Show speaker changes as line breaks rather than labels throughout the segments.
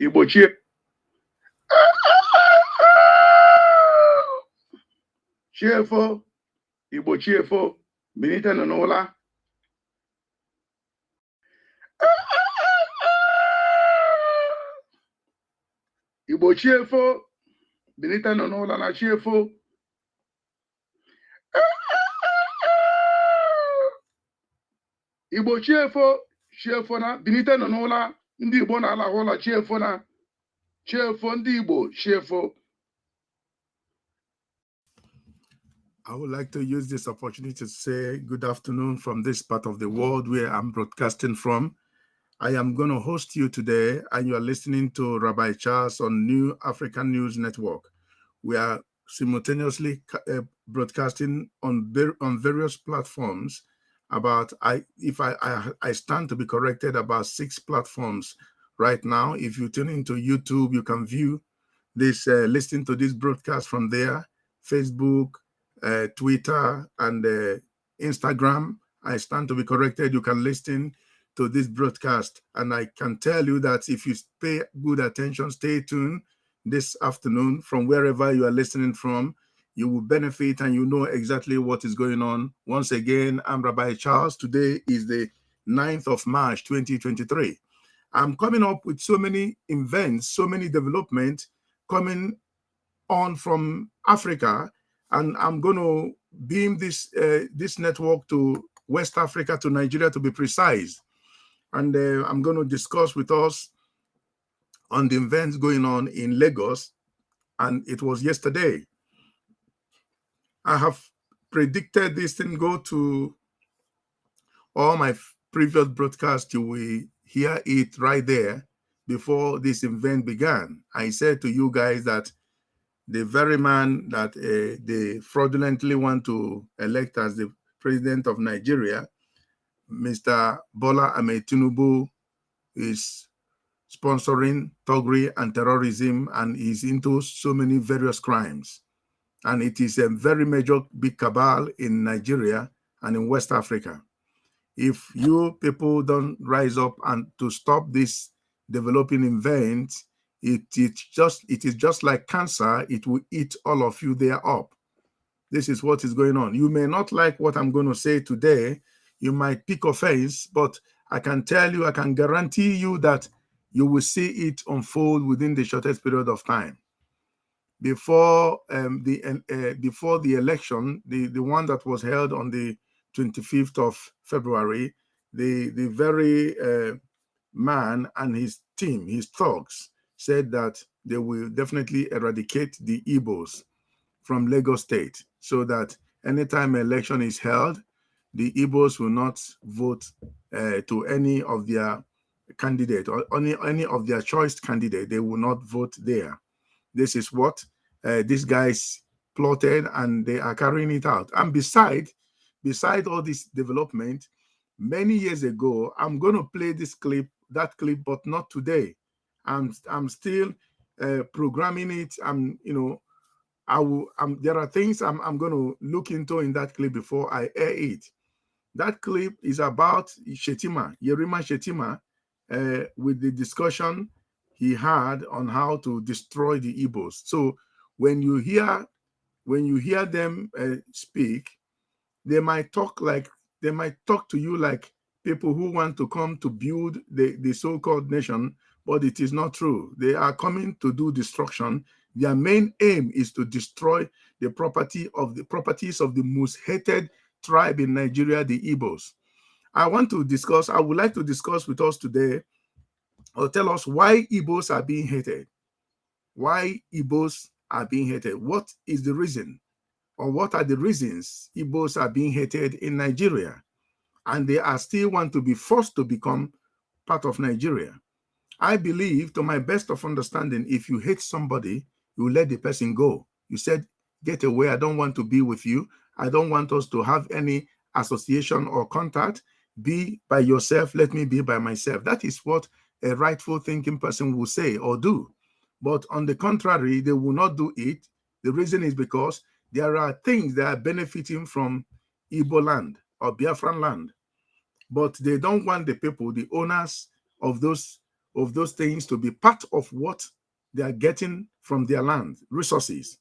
Igbo chie chiefo Igbo chiefo bilite nọ n'ụla Igbo chiefo bilite nọ n'ụla na chiefo Igbo chiefo na bilite nọ n'ụla ndị Igbo na-alahụ ụlọ chiefo ndị Igbo chiefo.
I would like to use this opportunity to say good afternoon from this part of the world where I'm broadcasting from. I am going to host you today, and you are listening to Rabbi Charles on New African News Network. We are simultaneously broadcasting on various platforms. I stand to be corrected, about 6 platforms right now. If you tune into YouTube, you can view this, listen to this broadcast from there. Facebook, Twitter, and Instagram. I stand to be corrected. You can listen to this broadcast, and I can tell you that if you pay good attention, stay tuned this afternoon from wherever you are listening from, you will benefit and you know exactly what is going on. Once again, I'm Rabbi Charles. Today is the 9th of March, 2023. I'm coming up with so many events, so many developments coming on from Africa, and I'm going to beam this network to West Africa, to Nigeria to be precise. And I'm going to discuss with us on the events going on in Lagos, and it was yesterday. I have predicted this thing go to all my previous broadcasts. You will hear it right there before this event began. I said to you guys that the very man that they fraudulently want to elect as the president of Nigeria, Mr. Bola Ahmed Tinubu, is sponsoring thuggery and terrorism, and is into so many various crimes. And it is a very major big cabal in Nigeria and in West Africa. If you people don't rise up and to stop this developing event, it is just like cancer. It will eat all of you there up. This is what is going on. You may not like what I'm going to say today. You might pick offense, but I can tell you, I can guarantee you that you will see it unfold within the shortest period of time. Before the election, the one that was held on the 25th of February, the very man and his team, his thugs, said that they will definitely eradicate the Igbos from Lagos State, so that anytime an election is held, the Igbos will not vote to any of their candidate or any of their choice candidate. They will not vote there. This is what these guys plotted, and they are carrying it out. And beside all this development, many years ago, I'm going to play this clip that clip, but not today. I'm still programming it. There are things I'm going to look into in that clip before I air it. That clip is about Shettima, Yerima Shettima, with the discussion he had on how to destroy the Igbos. So when you hear them speak, they might talk to you like people who want to come to build the so-called nation, but it is not true. They are coming to do destruction. Their main aim is to destroy the properties of the most hated tribe in Nigeria, the Igbos. I would like to discuss with us today, or tell us why Igbos are being hated. Why Igbos are being hated. What is the reason? Or what are the reasons Igbos are being hated in Nigeria? And they are still want to be forced to become part of Nigeria. I believe, to my best of understanding, if you hate somebody, you let the person go. You said, get away, I don't want to be with you. I don't want us to have any association or contact. Be by yourself, let me be by myself. That is what a rightful thinking person will say or do. But on the contrary, they will not do it. The reason is because there are things that are benefiting from Igbo land or Biafran land. But they don't want the people, the owners of those things, to be part of what they are getting from their land, resources.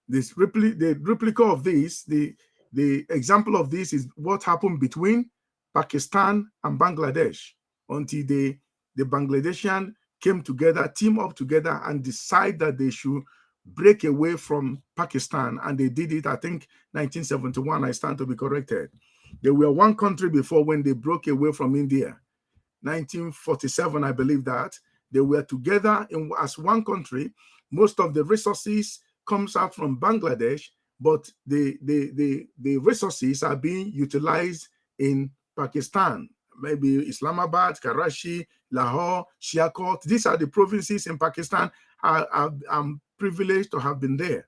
The replica of this, the example of this is what happened between Pakistan and Bangladesh until the Bangladeshian came together, team up together, and decide that they should break away from Pakistan. And they did it, I think, 1971. I stand to be corrected. They were one country before when they broke away from India. 1947, I believe that. They were together as one country. Most of the resources comes out from Bangladesh, but the resources are being utilized in Pakistan. Maybe Islamabad, Karachi, Lahore, Sialkot. These are the provinces in Pakistan. I'm privileged to have been there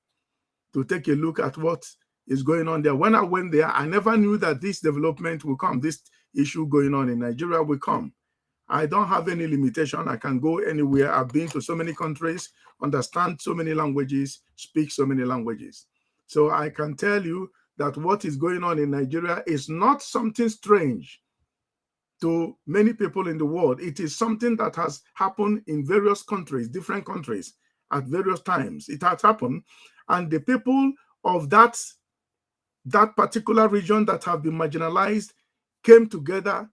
to take a look at what is going on there. When I went there, I never knew that this development will come. This issue going on in Nigeria will come. I don't have any limitation. I can go anywhere. I've been to so many countries, understand so many languages, speak so many languages. So I can tell you that what is going on in Nigeria is not something strange to many people in the world. It is something that has happened in various countries, different countries, at various times. It has happened. And the people of that particular region that have been marginalized came together,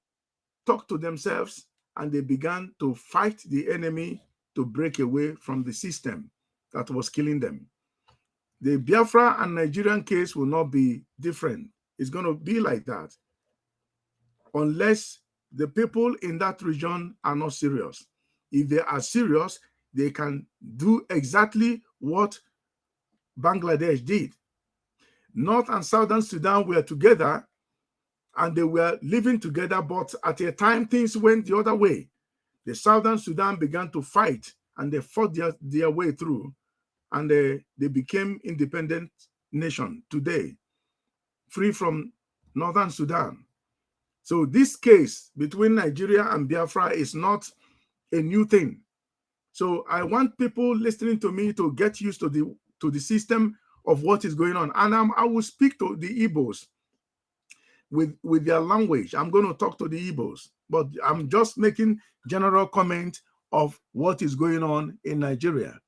talked to themselves, and they began to fight the enemy to break away from the system that was killing them. The Biafra and Nigerian case will not be different. It's going to be like that unless the people in that region are not serious. If they are serious, they can do exactly what Bangladesh did. North and Southern Sudan were together and they were living together, but at a time things went the other way. The Southern Sudan began to fight and they fought their way through, and they became independent nation today, free from Northern Sudan. So this case between Nigeria and Biafra is not a new thing. So I want people listening to me to get used to the system of what is going on. And I will speak to the Igbos with their language. I'm going to talk to the Igbos, but I'm just making general comment of what is going on in Nigeria.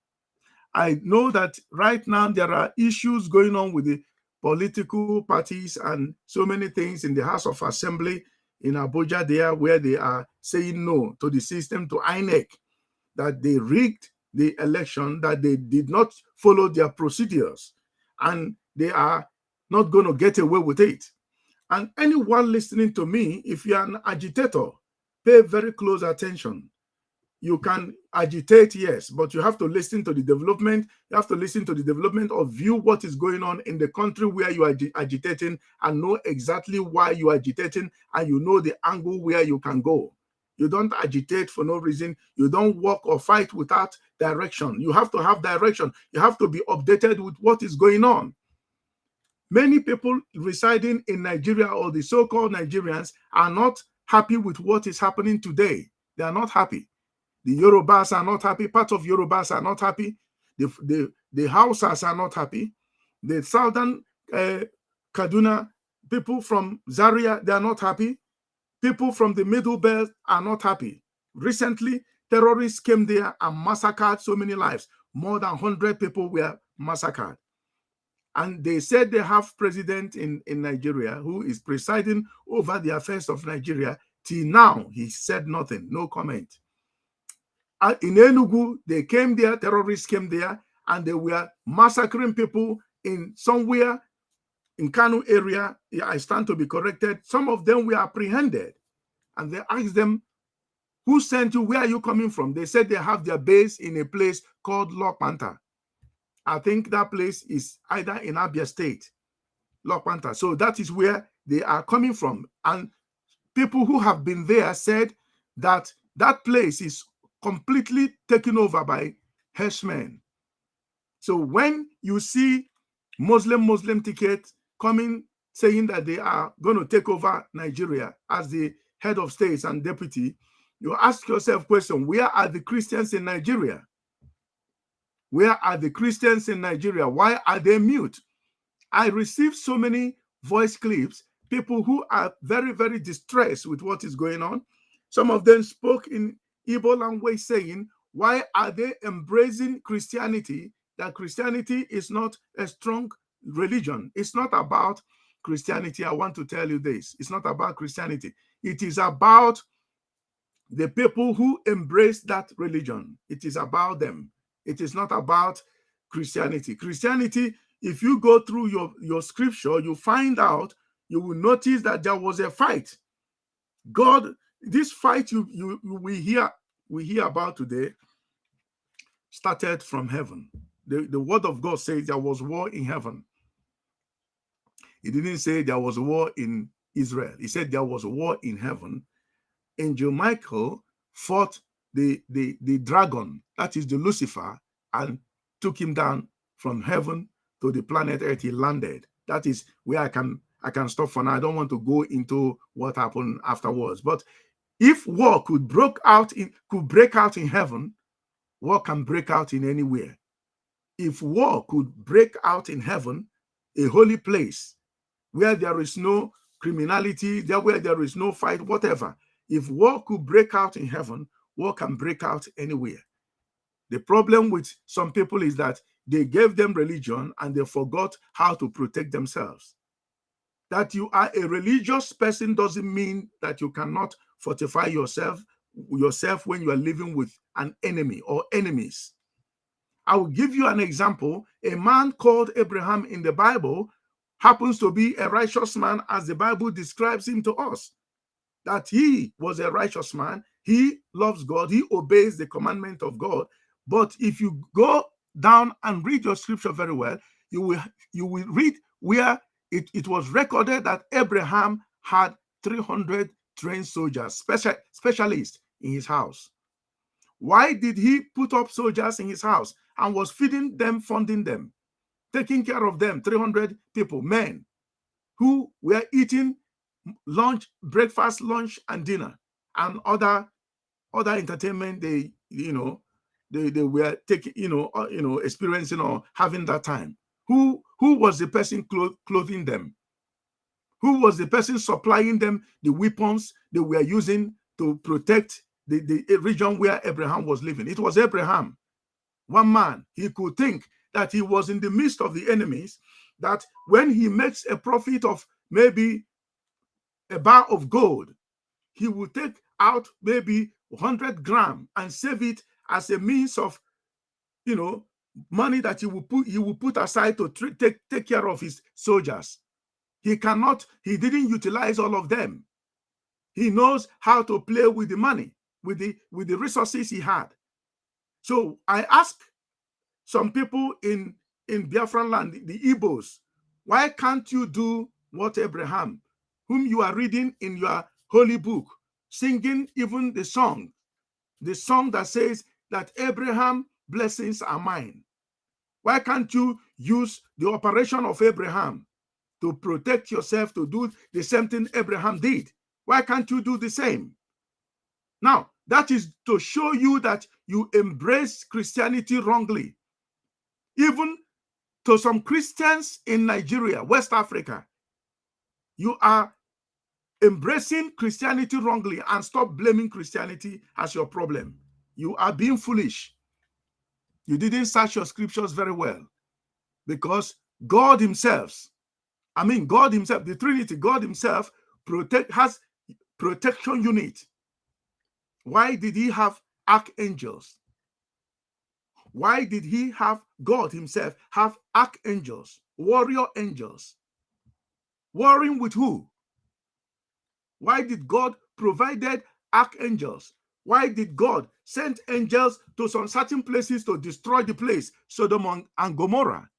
I know that right now there are issues going on with the political parties and so many things in the House of Assembly in Abuja there, where they are saying no to the system, to INEC, that they rigged the election, that they did not follow their procedures, and they are not going to get away with it. And anyone listening to me, if you're an agitator, pay very close attention. You can agitate, yes, but you have to listen to the development. You have to listen to the development of view what is going on in the country where you are agitating, and know exactly why you are agitating, and you know the angle where you can go. You don't agitate for no reason. You don't walk or fight without direction. You have to have direction. You have to be updated with what is going on. Many people residing in Nigeria, or the so-called Nigerians, are not happy with what is happening today. They are not happy. The Yorubas are not happy. Part of Yorubas are not happy. The Hausas are not happy. The southern Kaduna people from Zaria, they are not happy. People from the Middle Belt are not happy. Recently, terrorists came there and massacred so many lives. More than 100 people were massacred. And they said they have president in Nigeria who is presiding over the affairs of Nigeria. Till now, he said nothing, no comment. In Enugu, they came there, terrorists came there, and they were massacring people in somewhere in Kanu area. I stand to be corrected. Some of them were apprehended, and they asked them, who sent you? Where are you coming from? They said they have their base in a place called Lokpanta. I think that place is either in Abia State, Lokpanta. So that is where they are coming from. And people who have been there said that that place is completely taken over by herdsmen. So when you see Muslim ticket coming saying that they are going to take over Nigeria as the head of states and deputy, you ask yourself question, where are the Christians in Nigeria? Where are the Christians in Nigeria? Why are they mute? I received so many voice clips, people who are very, very distressed with what is going on. Some of them spoke in Igbo language saying, why are they embracing Christianity? That Christianity is not a strong religion. It's not about Christianity. I want to tell you this. It's not about Christianity. It is about the people who embrace that religion. It is about them. It is not about Christianity. Christianity, if you go through your scripture, you find out, you will notice that there was a fight. God, this fight we hear about today started from heaven. The word of God says there was war in heaven. He didn't say there was a war in Israel. He said there was a war in heaven. Angel Michael fought the dragon, that is the Lucifer, and took him down from heaven to the planet Earth. He landed. That is where I can stop for now. I don't want to go into what happened afterwards. But if war could break out in heaven, war can break out in anywhere. If war could break out in heaven, a holy place where there is no criminality, where there is no fight, whatever. If war could break out in heaven, war can break out anywhere. The problem with some people is that they gave them religion and they forgot how to protect themselves. That you are a religious person doesn't mean that you cannot fortify yourself when you are living with an enemy or enemies. I will give you an example. A man called Abraham in the Bible happens to be a righteous man as the Bible describes him to us. That he was a righteous man. He loves God. He obeys the commandment of God. But if you go down and read your scripture very well, you will read where it was recorded that Abraham had 300 trained soldiers, specialists in his house. Why did he put up soldiers in his house and was feeding them, funding them, taking care of them, 300 people, men, who were eating lunch, breakfast, lunch, and dinner, and other entertainment they were taking, experiencing or having that time. Who was the person clothing them? Who was the person supplying them the weapons they were using to protect the region where Abraham was living? It was Abraham. One man. He could think that he was in the midst of the enemies, that when he makes a profit of maybe a bar of gold, he would take out maybe 100 grams and save it as a means of, money that he will put aside to take care of his soldiers. He didn't utilize all of them. He knows how to play with the money, with the resources he had. So I ask some people in Biafran land, the Igbos, why can't you do what Abraham, whom you are reading in your holy book, singing even the song that says that Abraham blessings are mine? Why can't you use the operation of Abraham to protect yourself, to do the same thing Abraham did? Why can't you do the same? Now, That is to show you that you embrace Christianity wrongly. Even to some Christians in Nigeria, West Africa, you are embracing Christianity wrongly, and stop blaming Christianity as your problem. You are being foolish. You didn't search your scriptures very well, because God himself, the Trinity, God himself has protection unit. Why did he have archangels? Why did he have God himself have archangels, warrior angels? Warring with who? Why did God provided archangels? Why did God send angels to some certain places to destroy the place, Sodom and Gomorrah?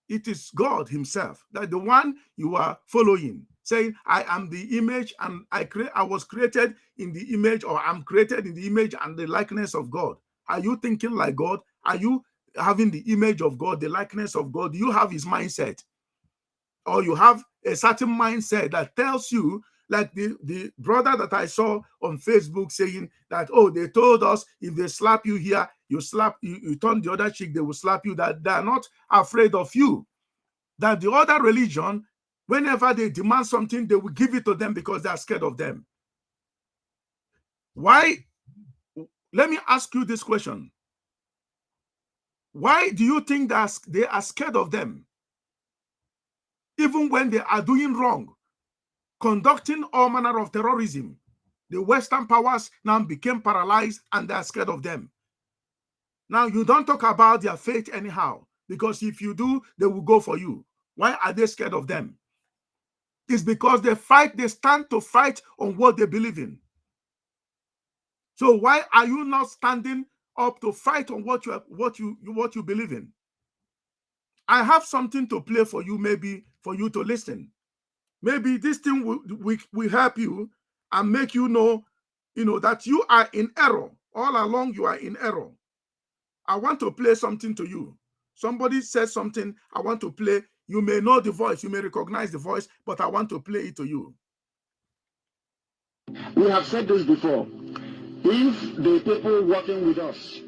It is God himself, that the one you are following, saying, I am the image, and I was created in the image, or I'm created in the image and the likeness of God. Are you thinking like God? Are you having the image of God, the likeness of God? Do you have his mindset? Or you have a certain mindset that tells you, like the brother that I saw on Facebook saying that, oh, they told us if they slap you here, you turn the other cheek, they will slap you, that they are not afraid of you. That the other religion, whenever they demand something, they will give it to them because they are scared of them. Why? Let me ask you this question. Why do you think that they are scared of them? Even when they are doing wrong, conducting all manner of terrorism, the Western powers now became paralyzed and they are scared of them. Now, you don't talk about their faith anyhow, because if you do, they will go for you. Why are they scared of them? It's because they stand to fight on what they believe in. So why are you not standing up to fight on what you believe in? I have something to play for you, maybe for you to listen. Maybe this thing will help you and make you know that you are in error. All along, you are in error. I want to play something to you. Somebody said something, I want to play. You may know the voice, you may recognize the voice, but I want to play it to you.
We have said this before. If the people working with us,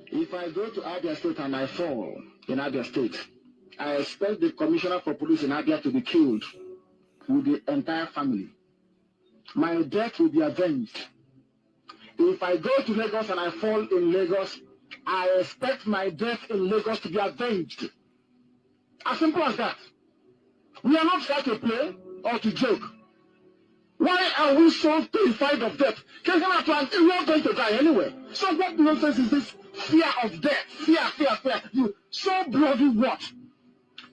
if I go to Abia State and I fall in Abia State, I expect the commissioner for police in Abia to be killed with the entire family. My death will be avenged. If I go to Lagos and I fall in Lagos, I expect my death in Lagos to be avenged. As simple as that. We are not trying to play or to joke. Why are we so terrified of death? We are going to die anyway. So what nonsense is this fear of death? Fear. You so bloody what?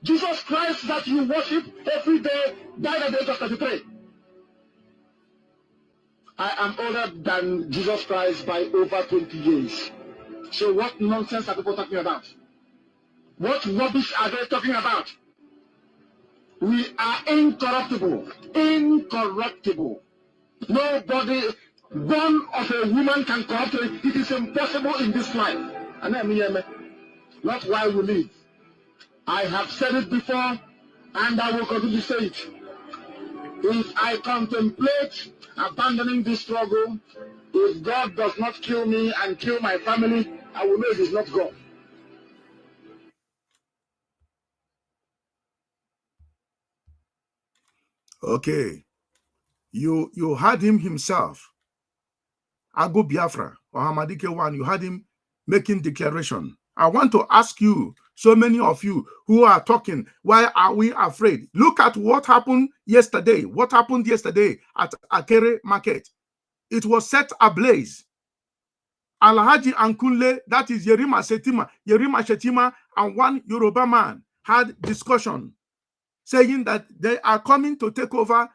Jesus Christ that you worship every day died at the age of 33. I am older than Jesus Christ by over 20 years. So what nonsense are people talking about? What rubbish are they talking about? We are incorruptible. Incorruptible. Nobody born of a woman can corrupt it. It is impossible in this life. And I mean, not why we live. I have said it before, and I will continue to say it. If I contemplate abandoning this struggle, if God does not kill me and kill my family, I will know it is not God.
Okay. You had him himself. Agu Biafra or Hamadike One, you had him making declaration. I want to ask you, so many of you who are talking, why are we afraid? Look at what happened yesterday. What happened yesterday at Akere Market? It was set ablaze. Alhaji Ankunle, that is Yerima Shetima, and one Yoruba man had discussion saying that they are coming to take over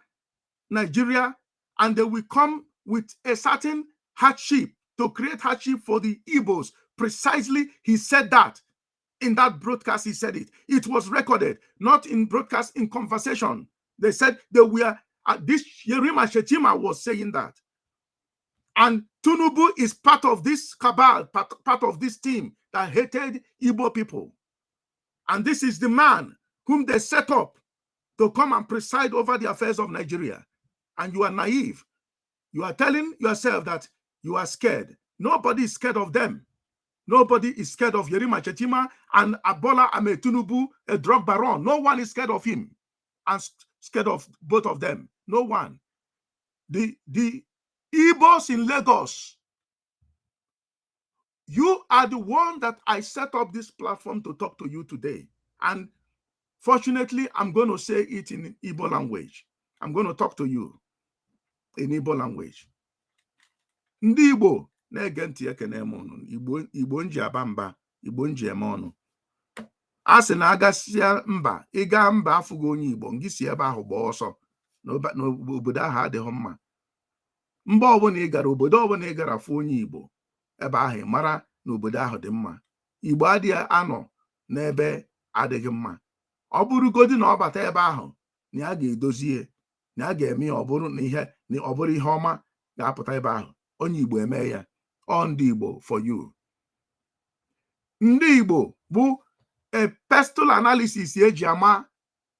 Nigeria and they will come with a certain hardship to create hardship for the Igbos. Precisely, he said that in that broadcast. He said it. It was recorded, not in broadcast, in conversation. They said they were. This Yerima Shetima was saying that, and Tinubu is part of this cabal, part of this team that hated Igbo people, and this is the man whom they set up to come and preside over the affairs of Nigeria. And you are naive. You are telling yourself that you are scared. Nobody is scared of them. Nobody is scared of Yerima Chetima and Bola Ahmed Tinubu, a drug baron. No one is scared of him and scared of both of them. No one. The Igbos in Lagos, you are the one that I set up this platform to talk to you today. And fortunately, I'm going to say it in Igbo language. I'm going to talk to you in Igbo language. Ndị Igbo na-ege ntị ekene m unu. Igbo nji aba mba, Igbo nji eme ọnụ. A sị na agasịa mba, ịga mba afụghị onye Igbo, ngị si ebe ahụ gbaa ọsọ n'obodo ahụ adịghị mma. Mba ọbụla ị gara, obodo ọbụla ị gara fụ onye Igbo, ebe ahụ mara na obodo ahụ dị mma. Igbo adịghị anọ n'ebe adịghị mma. Ọ bụrụgodị na ọ bata ebe ahụ, na ya ga-edozie, na ya ga-eme ya ọ bụrụ ihe ọma ga-apụta ebe ahụ. Onye Igbo eme ya. Ọ ndị Igbo for you. Ndị Igbo bụ a pestle analysis eji ama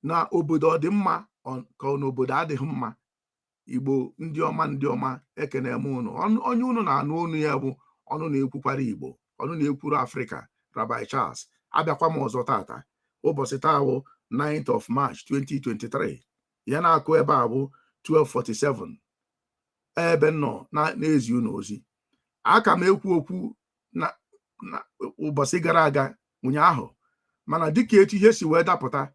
na obodo ọ dị mma ka na obodo adịghị mma. Igbo ndị ọma ekene m unu. Onye unu na-anụ onu ya bụ ọnụ na-ekwukwara Igbo, ọnụ na-ekwuru Afrịka, Rabbi Charles. Abịakwa m ọzọ tata. Ụbọchị taa bụ 9th of March 2023. Ya na-akụ ebe a bụ 12:47. Ebe nọ na-ezi unu ozi. Aka m ekwu okwu na ụbọchị gara aga ụnyaahụ, mana dịka etu ihe si wee dapụta,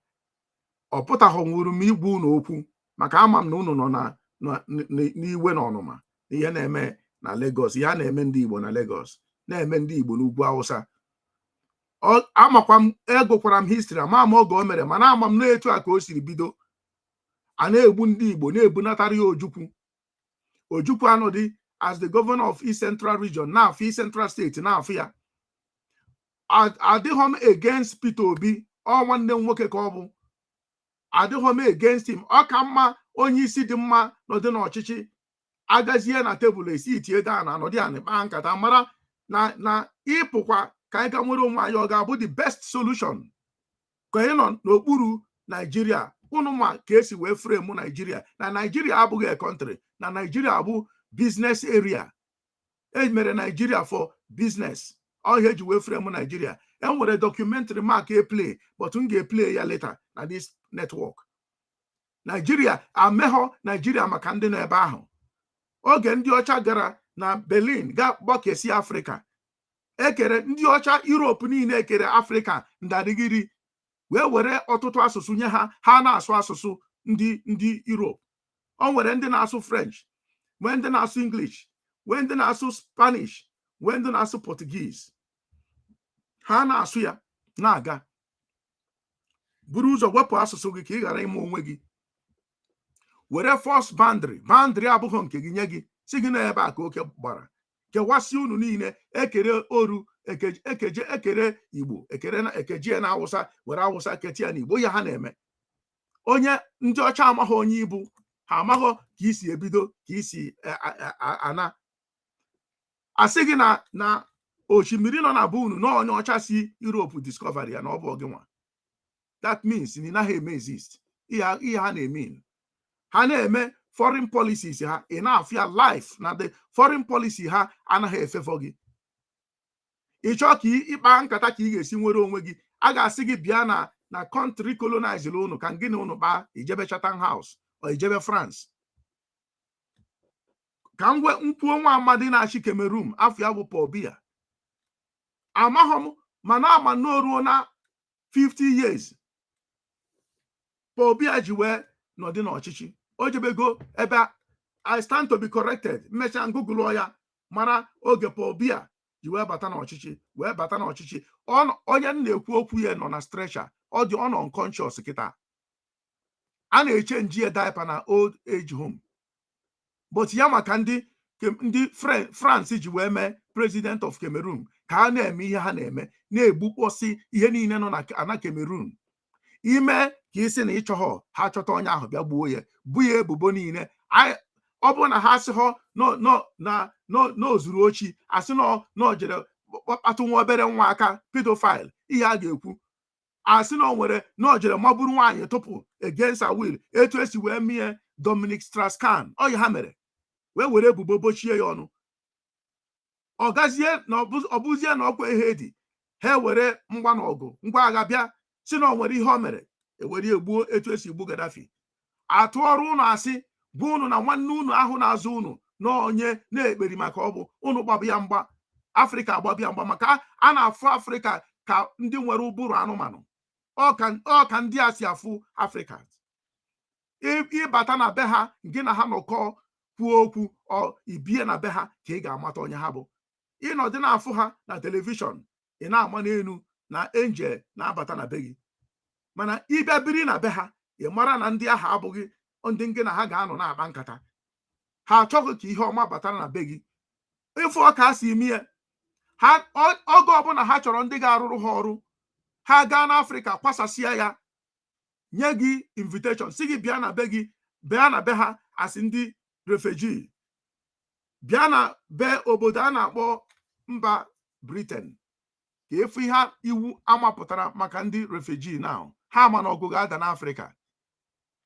ọ pụtaghị nwuru m igwe unu okwu maka ama m na unu nọ n'iwe na ọnụma ihe na-eme na Lagos, ihe a na-eme ndị Igbo na Lagos, na-eme ndị Igbo n'ugwu Hausa. Amakwa m, egokwara m history, ama m oge o mere, mana ama m na-etu a ka o siri bido. A na-egbu ndị Igbo, na-ebunatara ya Ojukwu. Ojukwu anọdị as the governor of East Central Region, n'afọ East Central State, n'afọ ya. Adịghị m against Peter Obi, ọ nwanne m nwoke ka ọ bụ. Adịghị m against him. Ọ ka mma onye isi dị mma nọdị n'ọchịchị, agazie na tebụl esi itie ego a na anọdị anị kpaa nkata, mara na ịpụkwa ka anyị ga nwere onwe anyị, ọ ga-abụ the best solution. Ka anyị nọ n'okpuru Nigeria, unu ma ka esi wee frame Nigeria. Na Nigeria abụghị a country, na Nigeria bụ business area. E mere Nigeria for business. Ọ ihe eji wee frame Nigeria. E nwere documentary mark play, but m ga-eplay ya later na this network. Nigeria amehọ Nigeria maka ndị nọ ebe ahụ. Oge ndị ọcha gara na Berlin ga gbakesi Afrịka, ekere ndị ọcha Europe niile ekere Afrịka ndadịgịrị, wee were ọtụtụ asụsụ nye ha na-asụ asụsụ ndị Europe. O nwere ndị na-asụ French, nwee ndị na-asụ English, nwee ndị na-asụ Spanish, nwee ndị na-asụ Portuguese. Ha na-asụ ya na-aga. Buru ụzọ wepụ asụsụ gị ka ị ghara ime onwe gị. Were force boundary abụghị nke gị nye gị, si gị na ebe a ka oke gbara. Kewasị unu niile, ekere oru, ekere Igbo, ekejie na Awụsa, were Awụsa ketia na Igbo. Ya ha na-eme. Onye ndị ọcha amaghị onye ibu, ha amaghị ka isi ebido, ka isi ana. Asị gị na osimiri nọ na be unu na onye ọcha si Europe discovery ya na ọ bụ gị nwa. That means na ị naghị eme exist. Ihe ha na-eme, ha na-eme foreign policies ha, ị na-afịa life na the foreign policy ha anaghị efefọ gị. Ị chọọ ka ịkpa nkata ka ị ga-esi nwere onwe gị, a ga-asị gị bịa na country colonize unu ka gị na unu kpaa, ijebe Chatham House o ijebe France. Ka m kwuo nwa amadi na-achị Cameroon, afọ ya bụ Paul Biya. Amaghị m, mana ama n'oruo na 50 years Paul Biya ji wee nọdị n'ọchịchị. O jebego ebe I stand to be corrected, mmecha ngụgụlụ ya mara oge Paul Biya ji wee bata n'ọchịchị. Onye na-ekwu okwu ya nọ na stretcher, ọ nọ unconscious kịta. A na-eche nji diaper na old age home. But ya maka ndị France ji wee mee president of Cameroon, ka ha na-eme ihe ha na-eme, na-egbukpọsị ihe niile nọ na Cameroon. Ime ka isi na ịchọghọ, ha chọta onye ahụ bịa gbuo ya, bụ ya ebubo niile. Ọ bụrụ na ha asị họ n'ozuru ochi, asị na jere kpatụ nwa obere nwa aka, pedophile, ihe a ga-ekwu. Asị na o nwere na o jere magburu nwaanyị tụpụ against her will, etu esi wee mie Dominic Strauss-Kahn. Ọ ya ha mere, wee were ebubo bochie ya ọnụ. ọ gazie na ọbụzie na ọkwa ihe dị ha were mgba na ọgụ ngwa agha bịa si na o nwere ihe o mere ewere egbuo etu esi egbu Gaddafi atụ ọrụ unu asị gwa unu na nwanne unu ahụ na-azụ unu na onye na-ekperi maka ọ bụ unu gbabịa mgba Afrịka agbabịa mgba maka a na-afụ Afrịka ka ndị nwere ụbụrụ anụmanụ ọ ka ndị a si afụ Afrịka ịbata na be ha gị na ha nọkọ kwuo okwu ibie na be ha ka ị ga-amata onye ha bụ ịnọdị na-afụ ha na telivishọn ị na-ama n'elu na Angel na-abata na be gị mana ịbịa biri na be ha ị mara na ndị ahụ abụghị ndị gị na ha ga-anọ na-akpa nkata ha achọghị ka ihe ọma batara na be gị ịfụ ọka ha si eme ya ha oge ọbụla ha chọrọ ndị ga-arụrụ ha ọrụ ha gaa n'Afrịka kwasasịa ya nye gị invitation si gị bịa na be gị bịa na be ha asị ndị refugee bịa na be obodo a na-akpọ mba Britain ka efu ihe iwu amapụtara maka ndị refugee na ha ma na ọgụ ga-ada n'Afrịka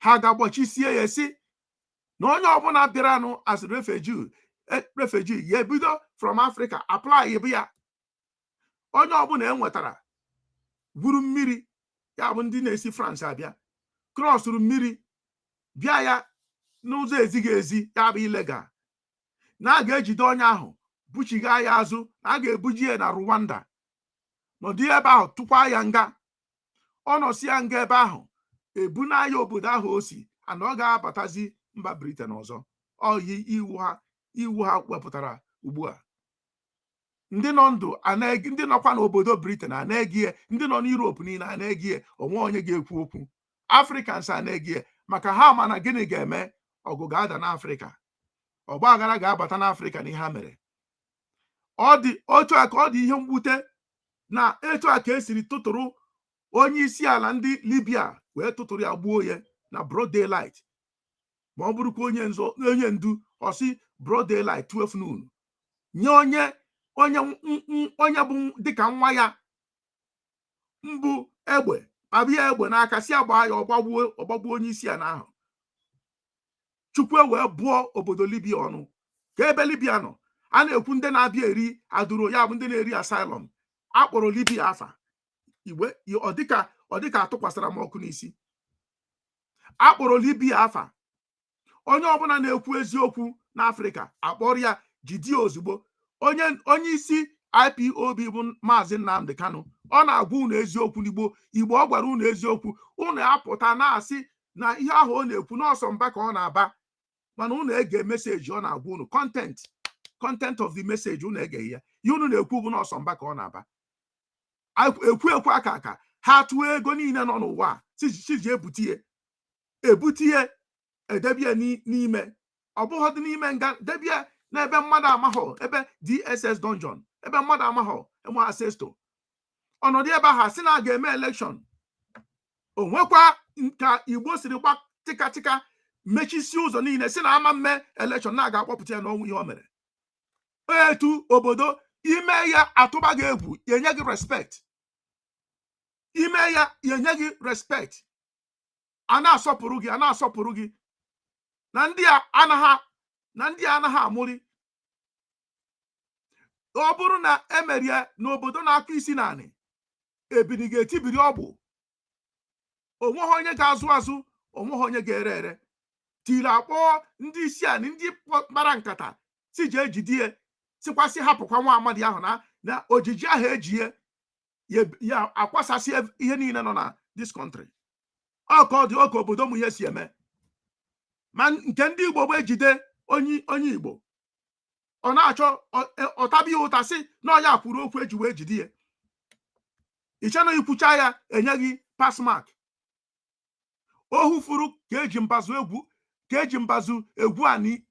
ha ga-agbochisie ya si na onye ọbụla bịaranụ as refugee ya ebido from Africa apply bụ ya onye ọbụla enwetara gwuru mmiri ya bụ ndị na-esi France abịa krọsụrụ mmiri bịa ya n'ụzọ ezighị ezi ya bụ ilegal na a ga-ejide onye ahụ buchiga ya azụ na a ga-ebuji ya na Rwanda nọdụ ebe ahụ tụkwa ya nga ọ nọsi ya nga ebe ahụ ebuna ya obodo ahụ o si ana ọ ga-abatazi mba Britain ọzọ oyi iwu ha wepụtara ugbu a ndị nọ ndụ ndị nọkwa n'obodo Britain ana-egie ndị nọ n'Europe niile ana-egie onwe onye ga-ekwu okwu Africans ana-egie maka ha ma na gịnị ga-eme ọgụ ga-ada n'Afrịka ọgba aghara ga-abata n'Afrịka na ihe ha mere ọ dị otu a ka ọ dị ihe mwute na etu a ka esiri tụtụrụ onye isi ala ndị Libya wee tụtụrụ ya gbuo ya na broad daylight ma ọ bụrụkwa onye ndu ọsị broad daylight 12 noon nye onye bụ dịka nwa ya mbụ egbe kpabie egbe n'aka si agba ya ọgbagbuo onye isi ala ahụ Chukwu wee bụọ obodo Libya ọnụ ka ebe Libya nọ a na-ekwu ndị na-abịa eri aduro ya bụ ndị na-eri asylum akpọrọ Libya afa igbe ọ dịka atụkwasịra m ọkụ n'isi akpọrọ Libya afa onye ọbụla na-ekwu eziokwu n'Afrịka akpọrọ ya jide ozugbo onye isi IPOB bụ Maazị Nnamdi Kanu ọ na-agwa unu eziokwu n'Igbo ọ gwara unu eziokwu unu apụta na-asị na ihe ahụ ọ na-ekwu n'ọsọ mba ka ọ na-aba mana unu ege meseji ọ na-agwa unu content of the message unu egeghị ya ihe unu na-ekwu bụ n'ọsọ mba ka ọ na-aba ekwu aka ha tụọ ego niile nọ n'ụwa chiji ebutie edebie n'ime ọ bụghị dị n'ime nga debie n'ebe mmadụ amahọ ebe DSS dungeon ebe mmadụ amahọ enwe asesto ọnọdụ ebe ahụ si na a ga-eme elekshọn o nwekwa ka Igbo siri gba tịkatịka mechisi ụzọ niile si na ama mme elekshọn na-aga akpọpụta ya n'ọnwụ ihe o mere etu obodo ime ya atụba gị egwu enye gị respect ime ya enye gị respect a na-asọpụrụ gị na ndị a anaghị amụrị ọ bụrụ na emerie n'obodo na-akụ isi naanị ebini ga-etibiri ọgbụ onweghị onye ga-azụ azụ onweghị onye ga-ere ere tiri akpọọ ndị isi anị ndị kpara nkata si ji ejidie sikwasị hapụkwa nwa amadi ahụ na ojiji ahụ ejie ya akwasasị ihe niile nọ na this country ọ dị oke obodo m ihe si eme ma nke ndị Igbo bụ ejide onye Igbo ọ na-achọ ọtabi ụta sị na ọnya kwuru okwu eji wee jide ya iche na ikwucha ya enye gị pasmark ohu furu ka eji mbazụ egwu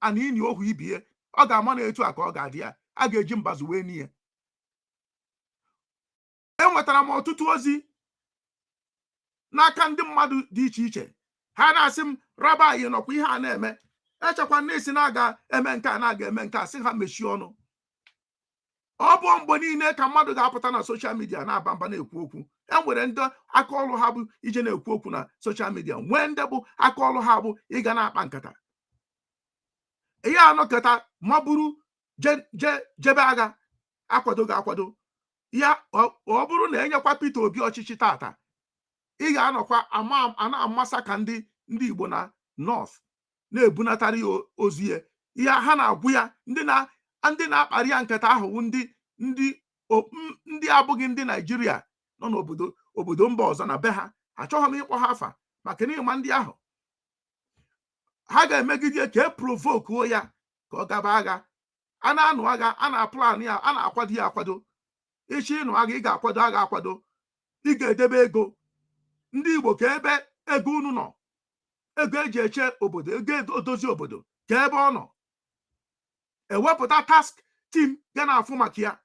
anini ohu ibie ọ ga-ama na etu a ka ọ ga-adị ya a ga-eji mbazụ wee n'ihe enwetara m ọtụtụ ozi n'aka ndị mmadụ dị iche iche ha na-asị m Rabai nọkwa ihe a na-eme echekwa n'isi na-aga eme nke a na-aga eme nke a sị ha mechie ọnụ ọ bụ mgbe niile ka mmadụ ga-apụta na soshal midia na-aba mba na-ekwu okwu enwere ndị aka ọrụ ha bụ ije na-ekwu okwu na soshal midia nwee ndị bụ aka ọrụ ha bụ ịga na-akpa nkata ihe anọkọta maburu jebe agha akwado ga-akwado ya. Ọ bụrụ na enyekwa Peter Obi ọchịchị tata, ị ga-anọkwa na-amasa ka ndị Igbo na North na-ebunatara ya ozu ya. Ihe ha na-agwụ ya, ndị na-akparị ya nkata ahụ ndị abụghị ndị Naijiria nọ n'obodo mba ọzọ na be ha. Achọghị m ịkpọ ha afa maka na ịma ndị ahụ ha ga-emegide ka provoke ya ka ọ gaba agha. A na-anụ agha, a na-aplan ya, a na-akwado ya akwado. Ịchị ịnụ agha, ị ga-akwado agha akwado, ị ga-edebe ego. Ndị Igbo ka ebe ego unu nọ, ego eji eche obodo, ego edozi obodo ka ebe ọ nọ. Ewepụta task team ga na-afụ maka ya.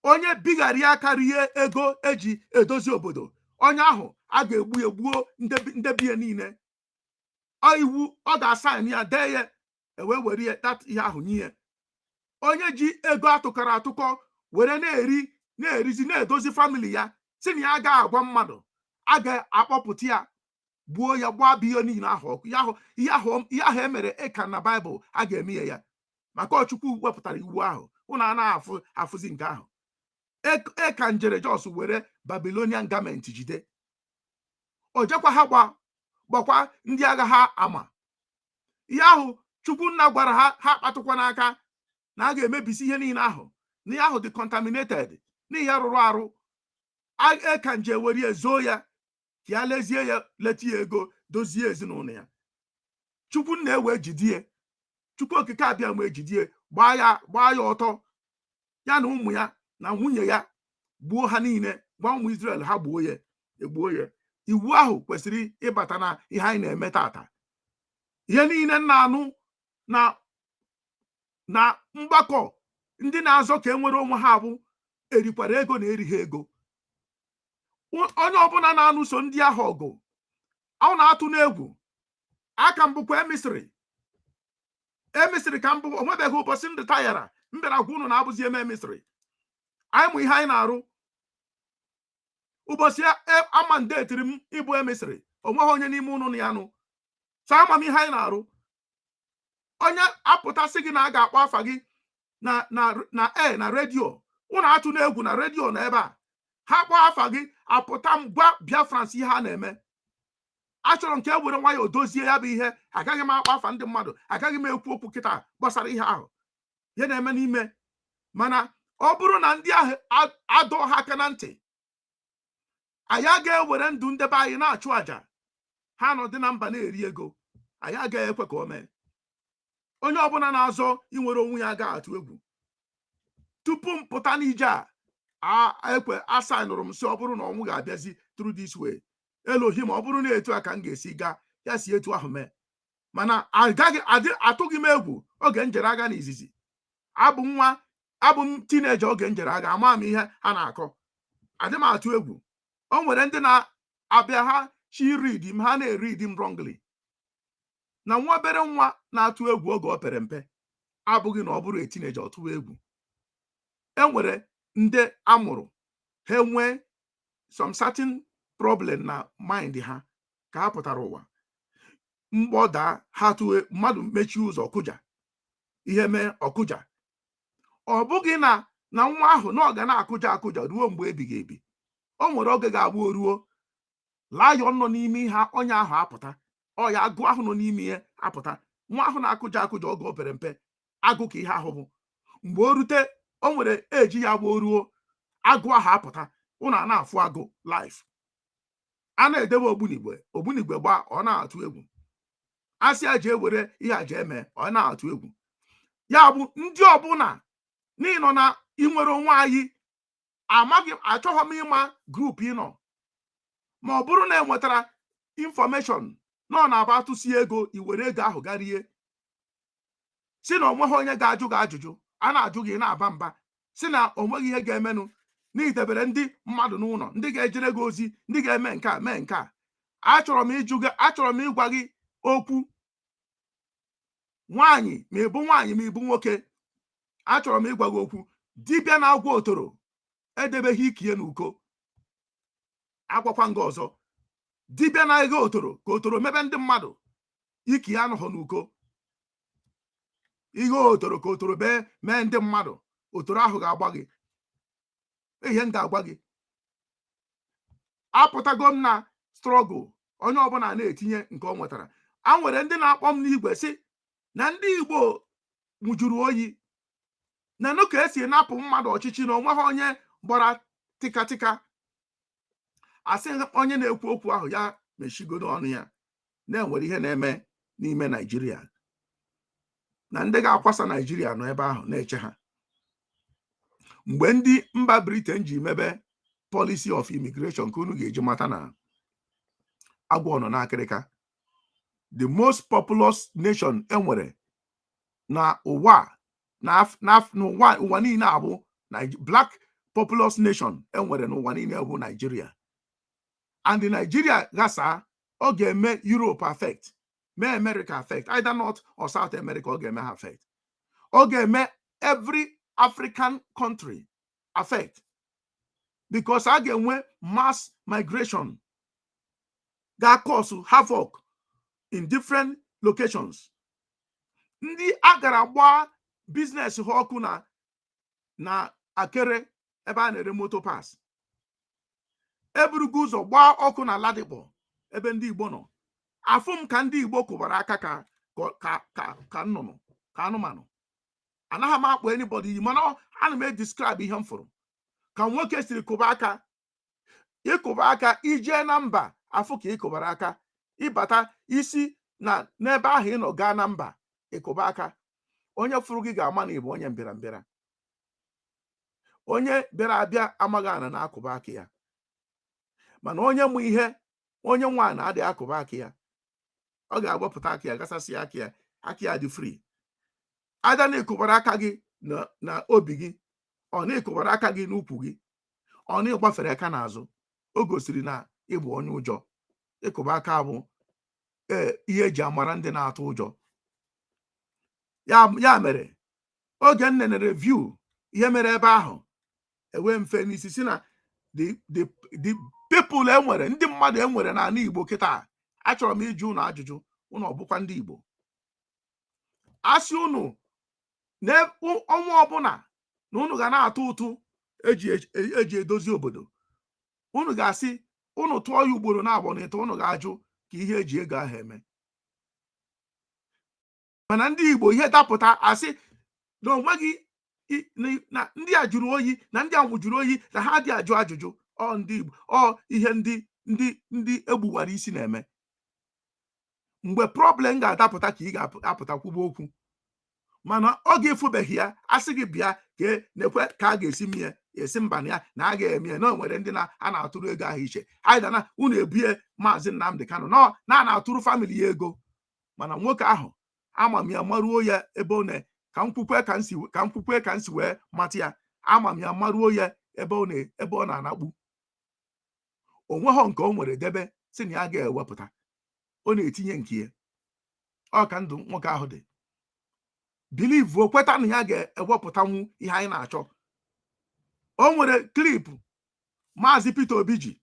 Onye bigharịa aka rie ego eji edozi obodo, onye ahụ a ga-egbuo ndebie niile. Iwu ọ ga-asaịn ya, dee ya, ewe were ya ihe ahụ nye. Onye ji ego atụkọrọ atụkọ were na-erizi na-edozi famili ya, si na ya ga-agwa mmadụ, a ga-akpọpụta ya, gbuo ya, gbaa biyo niile ahụ ọkụ. Ihe ahụ emere Ekan na Baịbụl, a ga-eme ya maka Ọchukwu wepụtara iwu ahụ. Ụnụ anaghị afụzi nke ahụ. Ekan jere Jos were Babylonian garment jide. O jekwa ha gbakwa ndị agha ha ama. Ihe ahụ Chukwunna gwara ha kpatụkwa n'aka na a ga-emebisi ihe niile ahụ, na ihe ahụ dị contaminated n'ihe rụrụ arụ. Ekan je were zoo ya ka ya lezie ya, leta ya ego, dozie ezinụlọ ya. Chukwunna ewe jidie, Chukwu okike abịa ma ejidie, gbaa ya ọtọ, ya na ụmụ ya na nwunye ya, gbuo ha niile, gwa ụmụ Izrel ha egbuo ya. Iwu ahụ kwesịrị ịbata na ihe anyị na-eme tata. Ihe niile na-anụ na mgbakọ ndị na-azọ ka e nwere onwe ha bụ erikwara ego na erighị ego. Onye ọbụla na-anụso ndị ahụ ọgụ, ọ na-atụ n'egwu. Aka mbụkwa emisiri ka mbụ, o nwebeghị ụbọchị ndị tayara mbịara gwa unu na-abụzi eme emisiri. Anyị mụ ihe anyị na-arụ. Ụbọchị ama ndetiri m ịbụ emisiri, o nweghị onye n'ime unu na ya nụ. So ama m ihe anyị na-arụ. Onye apụtasị gị na a ga-akpọ afa gị na redio, unu atụ n'egwu na redio na ebe a. Ha kpọọ afa gị, apụta m gwa Biafrans ihe ha na-eme. Achọrọ m ka e were nwayọọ dozie ya bụ ihe. Agaghị m akpọ afa ndị mmadụ, agaghị m ekwu okwu kịta gbasara ihe ahụ, ihe na-eme n'ime. Mana ọ bụrụ na ndị ahụ adọ ha aka na ntị, anyị ga-ewere ndụ ndebe anyị na-achụ àjà. Ha nọdị na mba na-eri ego, anyị agaghị ekwe ka o mee. Onye ọbụla na-azọ inwere onwe ya ga-atụ egwu. Tupu m pụta n'ije asaịnụrụ m si ọ bụrụ na ọnwụ ga-abịazi through this way, Elohim, ọ bụrụ na etu a ka m ga-esi gaa, ya si etu ahụ mee. Mana atụghị m egwu oge njere agha n'izizi. Abụ m tineja oge njere agha, ama m ihe ha na-akọ. Adị m atụ egwu. O nwere ndị na-abịa ha read m, ha na-read m wrongly. Na nwa obere nwa na-atụ egwu oge o pere mpe abụghị na ọ bụrụ etineja ọtụwa egwu. E nwere ndị amụrụ ha nwee some certain problem na mind ha ka ha pụtara ụwa. Mgbọda ha tụwe mmadụ mechie ụzọ ọkụja, ihe mee ọkụja. Ọ bụghị na nwa ahụ na ọ ga na-akụja ruo mgbe ebighị ebi. O nwere oge ga-abụ oruo, lion nọ n'ime ha onye ahụ apụta, ọya agụ ahụ nọ n'ime ya apụta. Nwa ahụ na-akụja oge o pere mpe, agụ ka ihe ahụ bụ. Mgbe o rute, o nwere eji ya gbuo ruo, agụ ahụ apụta. Ụnụ a na-afụ agụ life. A na-edebe ogbunigwe gbaa, ọ na-atụ egwu. Asị a ji ewere ihe a ji eme, ọ na-atụ egwu. Ya bụ ndị ọbụla n'ihi nọ na inwere onwe anyị, achọghị m ịma grupu ị nọ. Ma ọ bụrụ na enwetara infọmeshọn na ọ na-aba atụsi ego, iwere ego ahụ garie. Si na onweghị onye ga-ajụ gị ajụjụ, a na-ajụ gị na-aba mba. Si na onweghị ihe ga-emenụ, n'idebere ndị mmadụ n'ụlọ, ndị ga-ejere gị ozi, ndị ga-eme nke a mee nke a. Achọrọ m ịgwa gị okwu. Nwaanyị, ma ịbụ nwaanyị ma ịbụ nwoke, achọrọ m ịgwa gị okwu. Dibịa na-agwọ otoro edebeghị ikie n'uko. Agwakwa nga ọzọ, dibịa na-eghe otoro ka otoro mebe ndị mmadụ, iki ya anọghị n'uko. Ihe otoro ka otoro mee ndị mmadụ, otoro ahụ ga-agba gị. Ihe m ga-agwa gị, apụtago m na strọgụl, onye ọbụla na-etinye nke ọ nwetara. A nwere ndị na-akpọ m n'igwe sị na ndị Igbo nwụjuru oyi, na nụ ka esi napụ mmadụ ọchịchị na onwe ha onye gbara tịkatịka. Asị onye na-ekwu okwu ahụ ya mechigodo ọnụ ya, na-enwere ihe na-eme n'ime Naijiria, na ndị ga-akwasa Naijiria nọ ebe ahụ na-eche ha. Mgbe ndị mba Britain ji mebe policy of immigration, ka unu ga-eji mata na agwọ nọ n'akịrịka. The most populous nation enwere na ụwa n'ụwa niile abụ black populous nation enwere n'ụwa niile bụ Nigeria. And the Nigeria gasa ọ ga-eme Europe affect, mee America affect, either North or South America ọ ga-eme ha affect. Ọ ga-eme every African country affect, because a ga-enwe mass migration ga-cause havoc in different locations. Ndị a gara gbaa business ha ọkụ na Akere ebe a na-ere moto pass, eburugo ụzọ gbaa ọkụ na Ladipo ebe ndị Igbo nọ. Afụ m ka ndị Igbo kụbara aka ka nnụnụ, ka anụmanụ. Anaghị m akpọ anybody, mana ana m describe ihe m fụrụ ka nwoke siri kụba aka. Ịkụba aka ije na mba, afụ ka ịkụbara aka, ịbata isi na n'ebe ahụ ị nọ gaa na mba, ịkụba aka. Onye fụrụ gị ga-ama na ịbụ onye mbịarambịa. Onye bịara abịa amaghị ana na-akụba aka ya, mana onye mụ ihe, onye nwaanyị adịghị akụba aka ya. Ọ ga-agbapụta aka ya, gasasị aka ya dị free. Ada na-ekụbara aka gị na obi gị, ọ na-ekụbara aka gị n'ukwu gị, ọ na-ịgbafere aka n'azụ, o gosiri na ịbụ onye ụjọ. Ịkụba aka bụ ihe eji amara ndị na-atụ ụjọ. Ya mere oge m nene review ihe mere ebe ahụ, enwe mfe n'isi si na the people enwere, ndị mmadụ enwere n'ala Igbo kịta. Achọrọ m ịjụ unu ajụjụ, unu ọ bụkwa ndị Igbo? Asị unu na ọnwa ọbụla na unu ga na-atụ ụtụ eji edozi obodo, unu ga-asị unu tụọ ya ugboro na-abụ na ịtọ, unu ga-ajụ ka ihe eji ego ahụ eme. Mana ndị Igbo ihe dapụta asị na onweghị, na ndị a jụrụ oyi, na ndị a nwụjuru oyi, na ha dị ajụ ajụjụ. Ọ ndị Igbo, ọ ihe ndị egbuwara isi na-eme. Mgbe problem ga-adapụta ka ị ga-apụta kwuba okwu, mana ọ ga-efubeghị ya. Asị gị bịa nekwe ka a ga-esi mie, esi mba na ya na a ga-eme ya, na o nwere ndị a na-atụrụ ego ahụ iche. Anyị na unu ebie Maazị Nnamdi Kanu na na-atụrụ famili ya ego, mana nwoke ahụ ama m ya maruo ya ebe ọ na ka m kwukwe ka nsi wee mata ya. Ama m ya maruo ya ebe ọ na-anakpu. Onweghọ nke o nwere debe si na ya ga-ewepụta, ọ na-etinye nke ya. Ọ ka ndụ nwoke ahụ dị. Believe o kweta na ya ga-ewepụtanwu ihe anyị na-achọ. O nwere klip Maazị Peter Obi ji.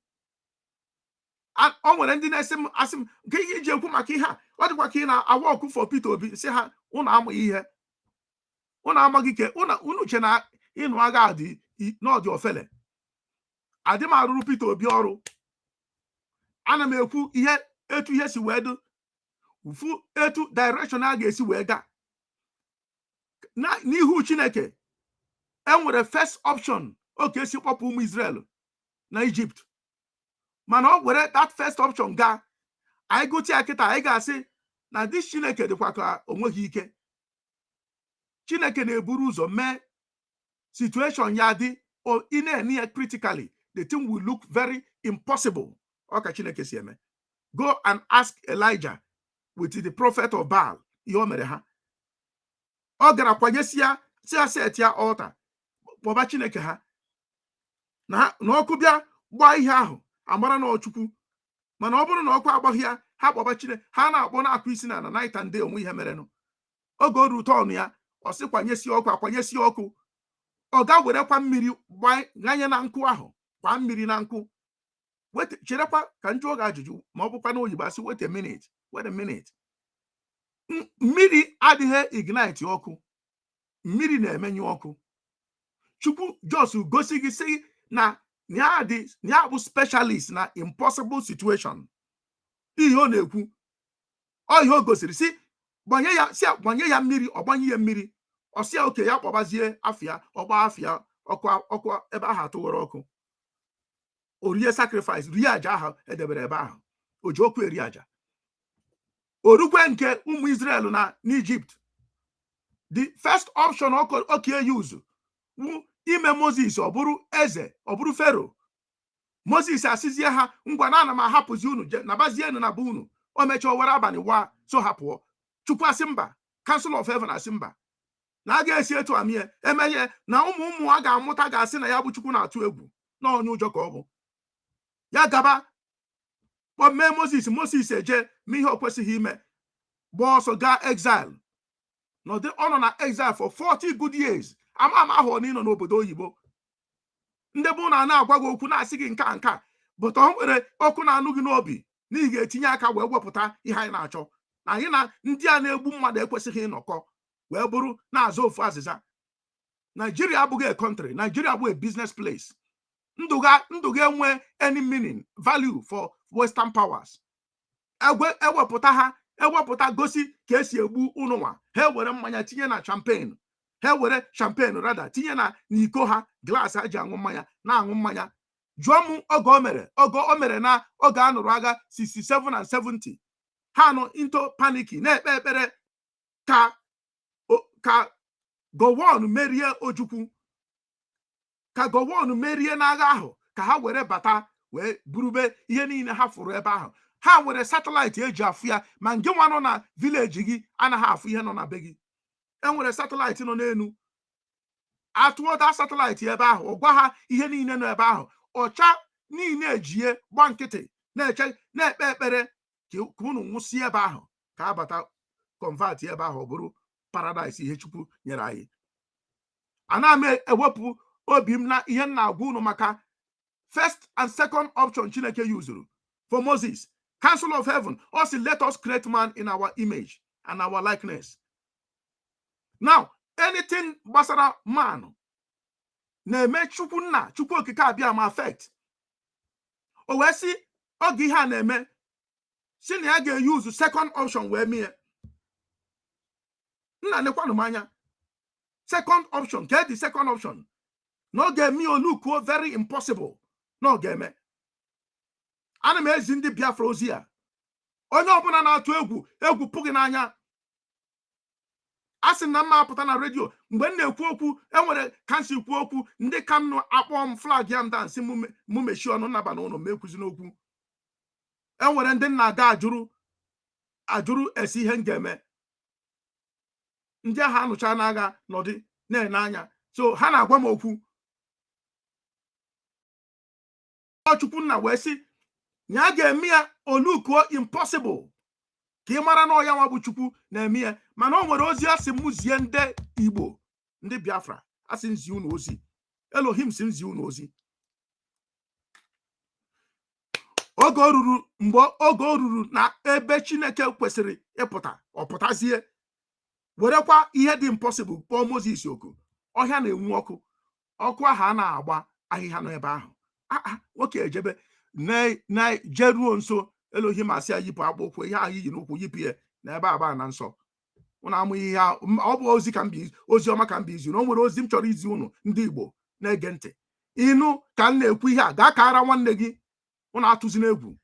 O nwere ndị na-esi m asị m nke ihe iji ekwu maka ihe a, ọ dịkwa ka ị na-awa ọkụ for Peter Obi. Si ha unu amụghị ihe, unu amaghị ike, unu che na ịnụ agha dị n'ọdị ofele. Adị m arụrụ Peter Obi ọrụ. Ana m ekwu etu ihe si wee dị, ufu etu direction a ga-esi wee gaa n'ihu Chineke. Enwere first option, oke si kpọpụ ụmụ Israel na Egypt, mana ọ were that first option gaa. Anyị gụta ya kịta, anyị ga-asị na dis Chineke dịkwa ka onweghị ike. Chineke na-eburu ụzọ mee situation ya dị ị na-ene ya critically, the thing will look very impossible. Ọ ka Chineke si eme. Go and ask Elijah with the prophet of Baal ihe o mere ha. Ọ gara kwanyesịa si aset ya altar, kpọba Chineke ha na ọkụ bịa gbaa ihe ahụ, amara na Chukwu. Mana ọ bụrụ na ọkụ agbaghị ya, ha kpọba Chineke, ha na-akpọ na-akụ isi na night and day onwe ihe merenụ. Oge o rute ọnụ ya, ọ sị kwanyesi ọkụ, akwanyesi ọkụ. Ọ ga werekwa mmiri ganye na nkụ ahụ, kwa mmiri na nkụ. Cherekwa ka njụ oge ajụjụ, ma ọ bụkwa n'oyibo asị wait a minute. Mmiri adịghị ignite ọkụ, mmiri na-emenyu ọkụ. Chukwu just gosi gị sị na ya bụ specialist na impossible situation. Ihe ọ na-ekwu ọ ihe o gosiri si gbanye ya mmiri, ọgbanye ya mmiri, ọsịa oke ya kpọbazie afịa, ọgba afịa ọkụ ebe ahụ atụwara ọkụ, orie sacrifice, rie aja ahụ edebere ebe ahụ, o ji okwu eri aja. Orukwe nke ụmụ Israel na n'Egypt, the first option oke use wu ime Moses ọ bụrụ eze, ọ bụrụ Pharaoh. Moses asịzie ha ngwa na ana m ahapụzi unu nabazienu na be unu. O mechaa were abalị wa so hapụọ. Chukwu asị mba, Council of Heaven asị mba, na a ga-esi etu amie emeghe na ụmụ a ga-amụta ga-asị na ya bụ Chukwu na-atụ egwu na onye ụjọ ka ọ bụ. Ya gaba mee Moses eje ma ihe o kwesịghị ime, gbaa ọsọ gaa exile. Ọ nọ na exile for 40 good years. Ama ahụ n'ịnọ n'obodo oyibo, ndị bụ na-agwa gị okwu na-asị gị nka but ọ nwere ọkụ na-anụ gị n'obi na ị ga-etinye aka wee wepụta ihe anyị na-achọ. Na anyị na ndị a na-egbu mmadụ ekwesịghị ịnọkọ wee bụrụ na-azụ ofu azịza. Nigeria abụghị a country, Nigeria bụ a business place. Ndụ ga enwe any meaning, value for Western powers. Ewepụta gosi ka esi egbu ụnụnwa, ha were mmanya tinye na champagne, ha were champagne rada tinye na n'iko ha, glass ha ji aṅụ mmanya na-aṅụ mmanya. Jụọ m oge o mere na oge a nụrụ agha 67 and 70, ha nọ into panic na-ekpe ekpere ka Gowon merie Ojukwu, ka Gowon merie n'agha ahụ, ka ha were bata wee burube ihe niile ha fụrụ ebe ahụ. Ha nwere satellite eji afụ ya, ma nke nwa nọ na village gị anaghị afụ ihe nọ na be gị. Enwere satellite nọ n'elu, atụọda satellite ebe ahụ, ọ gwa ha ihe niile nọ ebe ahụ. Ọcha niile ejie gba nkịtị na-ekpe ekpere ka unu nwụsị ebe ahụ, ka abata convert ebe ahụ, ọ bụrụ paradise ihe Chukwu nyere anyị. Ana m ewepụ obi m na ihe m na-agwa unu maka first and second option Chineke yuzuru for Moses. Council of Heaven also let us create man in our image and our likeness. Now, anything gbasara man na-eme Chukwu nna, Chukwu okike abịa ma affect. O wee sị oge ihe a na-eme si na ya ga-eyuzu second option wee mie. Nna nekwanụ m anya, second option, ke the second option na ọ ga-eme olukuo very impossible na ọ ga-eme. Ana m ezi ndị Biafra ozi a, onye ọbụla na-atụ egwu pụghị n'anya. A sị na mma apụta na redio mgbe m na-ekwu okwu, enwere kansi ikwu okwu, ndị ka m akpọ m flag ya ndansi mụ mechie ọnụ nnaba na ụlọ m ekwuzi n'okwu. Enwere ndị na-aga ajụrụ esi ihe m ga-eme. Ndị agha anụcha n'agha nọdị na-ene anya, so ha na-agwa m okwu. Chukwu nna wee sị na a ga-eme ya olukuo impossible, ka ị mara na ọya nwa bụ Chukwu na-eme ya. Mana o nwere ozi asị m zie ndị Igbo, ndị Biafra, asị nzi unu ozi. Elohim si nzi unu ozi. Oge o ruru na ebe Chineke kwesịrị ịpụta, ọ pụtazie werekwa ihe dị impossible kpọọ Moses oku. Ọhịa na-enwu ọkụ ahụ a na-agba ahịhịa n'ebe ahụ. Nwoke ejebe na jeruo nso, Elohim asị ya yipụ akpụ ụkwụ, ihe ahụ iyi n'ụkwụ yipụ ya na ebe agba na nsọ. Unu amụ ihe ọ bụ ozi ka ozi ọma ka m izu na o nwere ozi m chọrọ izi unu ndị Igbo na-ege ntị. Ịnụ ka m na-ekwu ihe a, gaa kara nwanne gị, unu atụzi n'egwu.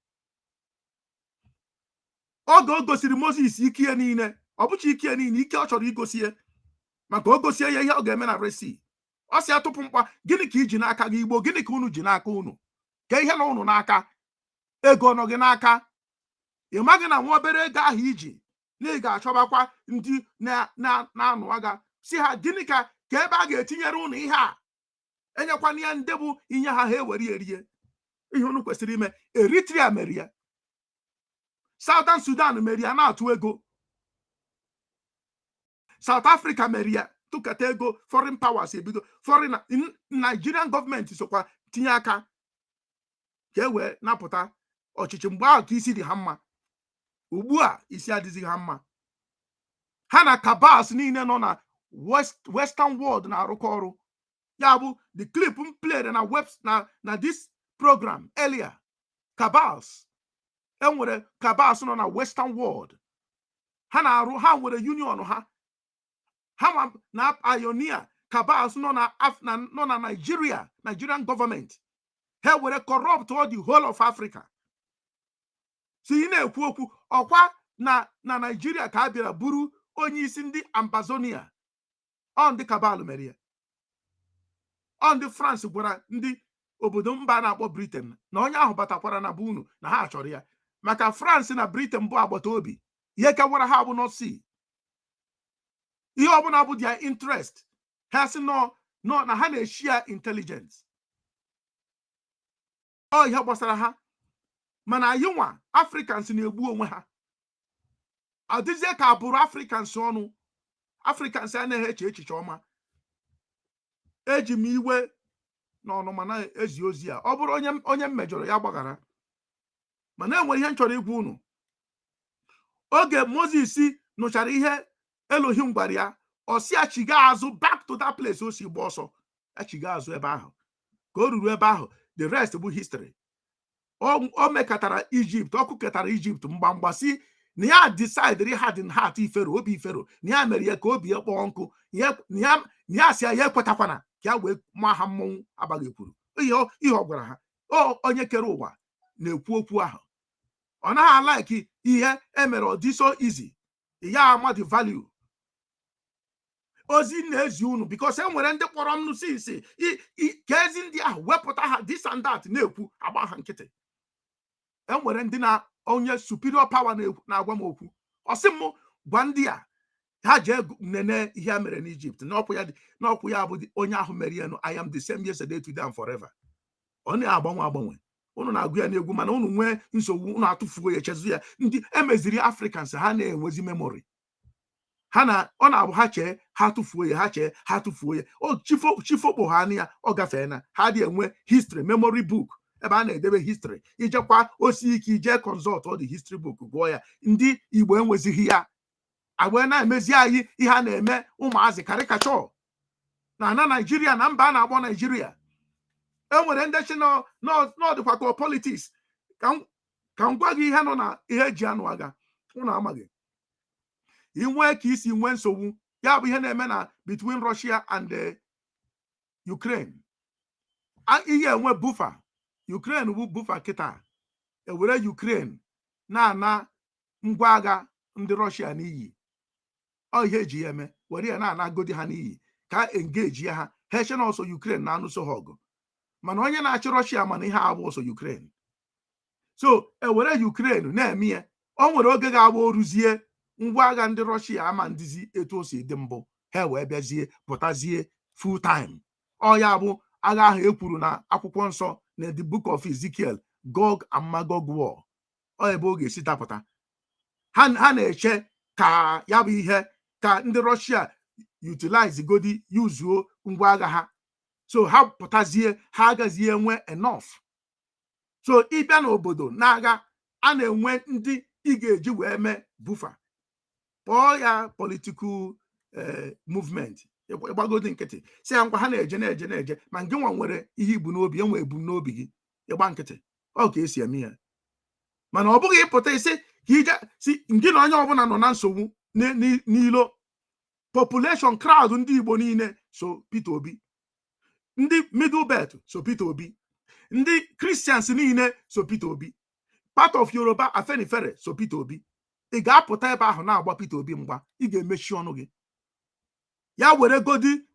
Oge o gosiri Moses ike ya niile, ọ bụcha ike ya niile, ike ọ chọrọ igosi ya, maka o gosie ya ihe ọ ga-eme na Red Sea. Ọ sị atụpụ mkpa, gịnị ka iji n'aka gị Igbo, gịnị ka unu ji n'aka unu? Ka ihe na unu n'aka, ego nọ gị n'aka. Ị maghị na nwa obere ego ahụ iji na ị ga-achọbakwa ndị na-anụ agha, si ha gịnị ka ebe a ga-etinyere unu ihe a, enyekwana ya ndị bụ inye ha ewere erie. Ihe unu kwesịrị ime. Eritrea mere ya, Southern Sudan mere ya na-atụ ego, South Africa mere ya tụkata ego. Foreign powers ebido, foreign Nigerian gọọmenti sokwa tinye aka ka e wee napụta ọchịchị. Mgbe ahụ ka isi dị ha mma, ugbu a isi adịghị ha mma. Ha na kabals niile nọ na western world na-arụkọ ọrụ. Yabu, the clip played na web na this program earlier. Cabals. And with a cabals on a Western world. Hana ha with a union ha. How na pioneer cabals no na Nigeria, Nigerian government. He will corrupt all the whole of Africa. See in a kwoku okwa na Nigeria ka abira buru onye isi ndị Ambazonia on the cabal meria. On the France gwara ndị obodo mba na-akpọ Britain na onye ahụ batakwara na bunu na ha achọrọ ya maka France na Britain bụ agbata obi ihe kewara ha bụ North Sea. Ihe ọbụla bụ their interest ha si no na ha na-eshare intelligence. Ọ ihe gbasara ha mana anyị nwa Africans na-egbu onwe ha. Adịzie ka abụrụ Africans ọnụ. Africans anaghị eche echiche ọma. Eji m iwe n'ọnụma na ezi ozi a. Ọ bụrụ onye mmejọrọ ya gbaghara. Mana enwere ihe nchọrọ igwu unu. Oge Moses nụchara ihe Elohim gwara ya, ọ si achiga azụ back to that place o si gba ọsọ. Achiga azụ ebe ahụ. Ka o ruru ebe ahụ, the rest bụ history. O mekatara Egypt, ọ kụketara Egypt mgbamgba si na ya decide harden heart ifero obi ifero na ya mere ya ka obi ya kpọọ nkụ ya si ya ekwetakwana ka ya wee ma ha mmọnwụ abaghị kwuru ihe ọ gwara ha. Onye kere ụwa na-ekwu okwu ahụ. Ọ naghị alike ihe emere ọ dị so easy. Ya ama the value. Ozi na-ezi unu because enwere ndị kpọrọ m isi ka ezi ndị ahụ wepụta ha this and that na-ekwu agba ha nkịtị. Enwere ndị na onye superior power na-agwa m okwu. Ọ sị m gwa ndị a ha jee nene ihe mere n'Egypt n'ọkwụ ya bụ onye ahụ mere ya no I am the same yesterday today and forever. Ọ na-agbanwe unu na-agụ ya n'egwu mana unu nwee nsogbu unu atụfuo ya chezu ya. Ndị emeziri Africans ha na-enwezi memory. Ọ na-abụ ha chee ha tụfuo ya ha tụfuo ya. Chifokpo ha ya ọ gafee na ha dị enwe history memory book ebe a na-edebe history. Ijekwa osi ike ije consult all the history book gụọ ya. Ndị Igbo enwezighị ya. Agba na-emezi anyị ihe a na-eme ụmụazị karịkachọ na Nigeria na mba a na-akpọ Nigeria. Enwere ndị chi n'ọdịkwa ka politics ka m gwa gị ihe nọ na ihe eji anụ agha unu amaghị. Inwe ka isi nwee nsogbu ya bụ ihe na-eme na between Russia and Ukraine. Ihe enwe bufa Ukraine bụ bufa kịta ewere Ukraine na-ana ngwa agha ndị Russia n'iyi. Ọ ihe eji ya eme were ya na-anagodi ha n'iyi ka engage ha hechen ọsọ Ukraine na-anụso ha ọgụ. Mana onye na-achị Russia mana ihe abụ ọsọ Ukraine. So ewere Ukraine na-eme ya. O nwere oge ga-abụ oruzie ngwa agha ndị Russia ama ndizi etu o si dị mbụ ha wee bịazie pụtazie full time. Ọ ya bụ agha ahụ ekwuru na akwụkwọ nsọ na the book of Ezekiel, Gog and Magog war. Ọ ebe ọ ga-esi dapụta. Ha na-eche ka ya bụ ihe ka ndị Russia utilize godi yuzuo ngwa agha ha. So ha pụtazie ha agazie enwe enough. So ịbịa n'obodo na-agha a na-enwe ndị ị ga-eji wee mee bufa. Kpọọ ya political movement. Ịgbagodi nkịtị si ya ngwa ha na-eje ma nke nwa nwere ihe ibu n'obi enwe ebu n'obi gị ịgba nkịtị. Ọ ka esi eme ya. Mana ọ bụghị ịpụta isi ka ije si nke na onye ọbụla nọ na nsogbu n'ilo. Population crowd ndị Igbo niile so Peter Obi. Ndị Middle Belt so Peter Obi. Ndị Christians niile so Peter Obi. Part of Yoruba Afenifere so Peter Obi. Ị ga-apụta ebe ahụ na-agba Peter Obi mgba ị ga-emechi ọnụ gị. Ya were godi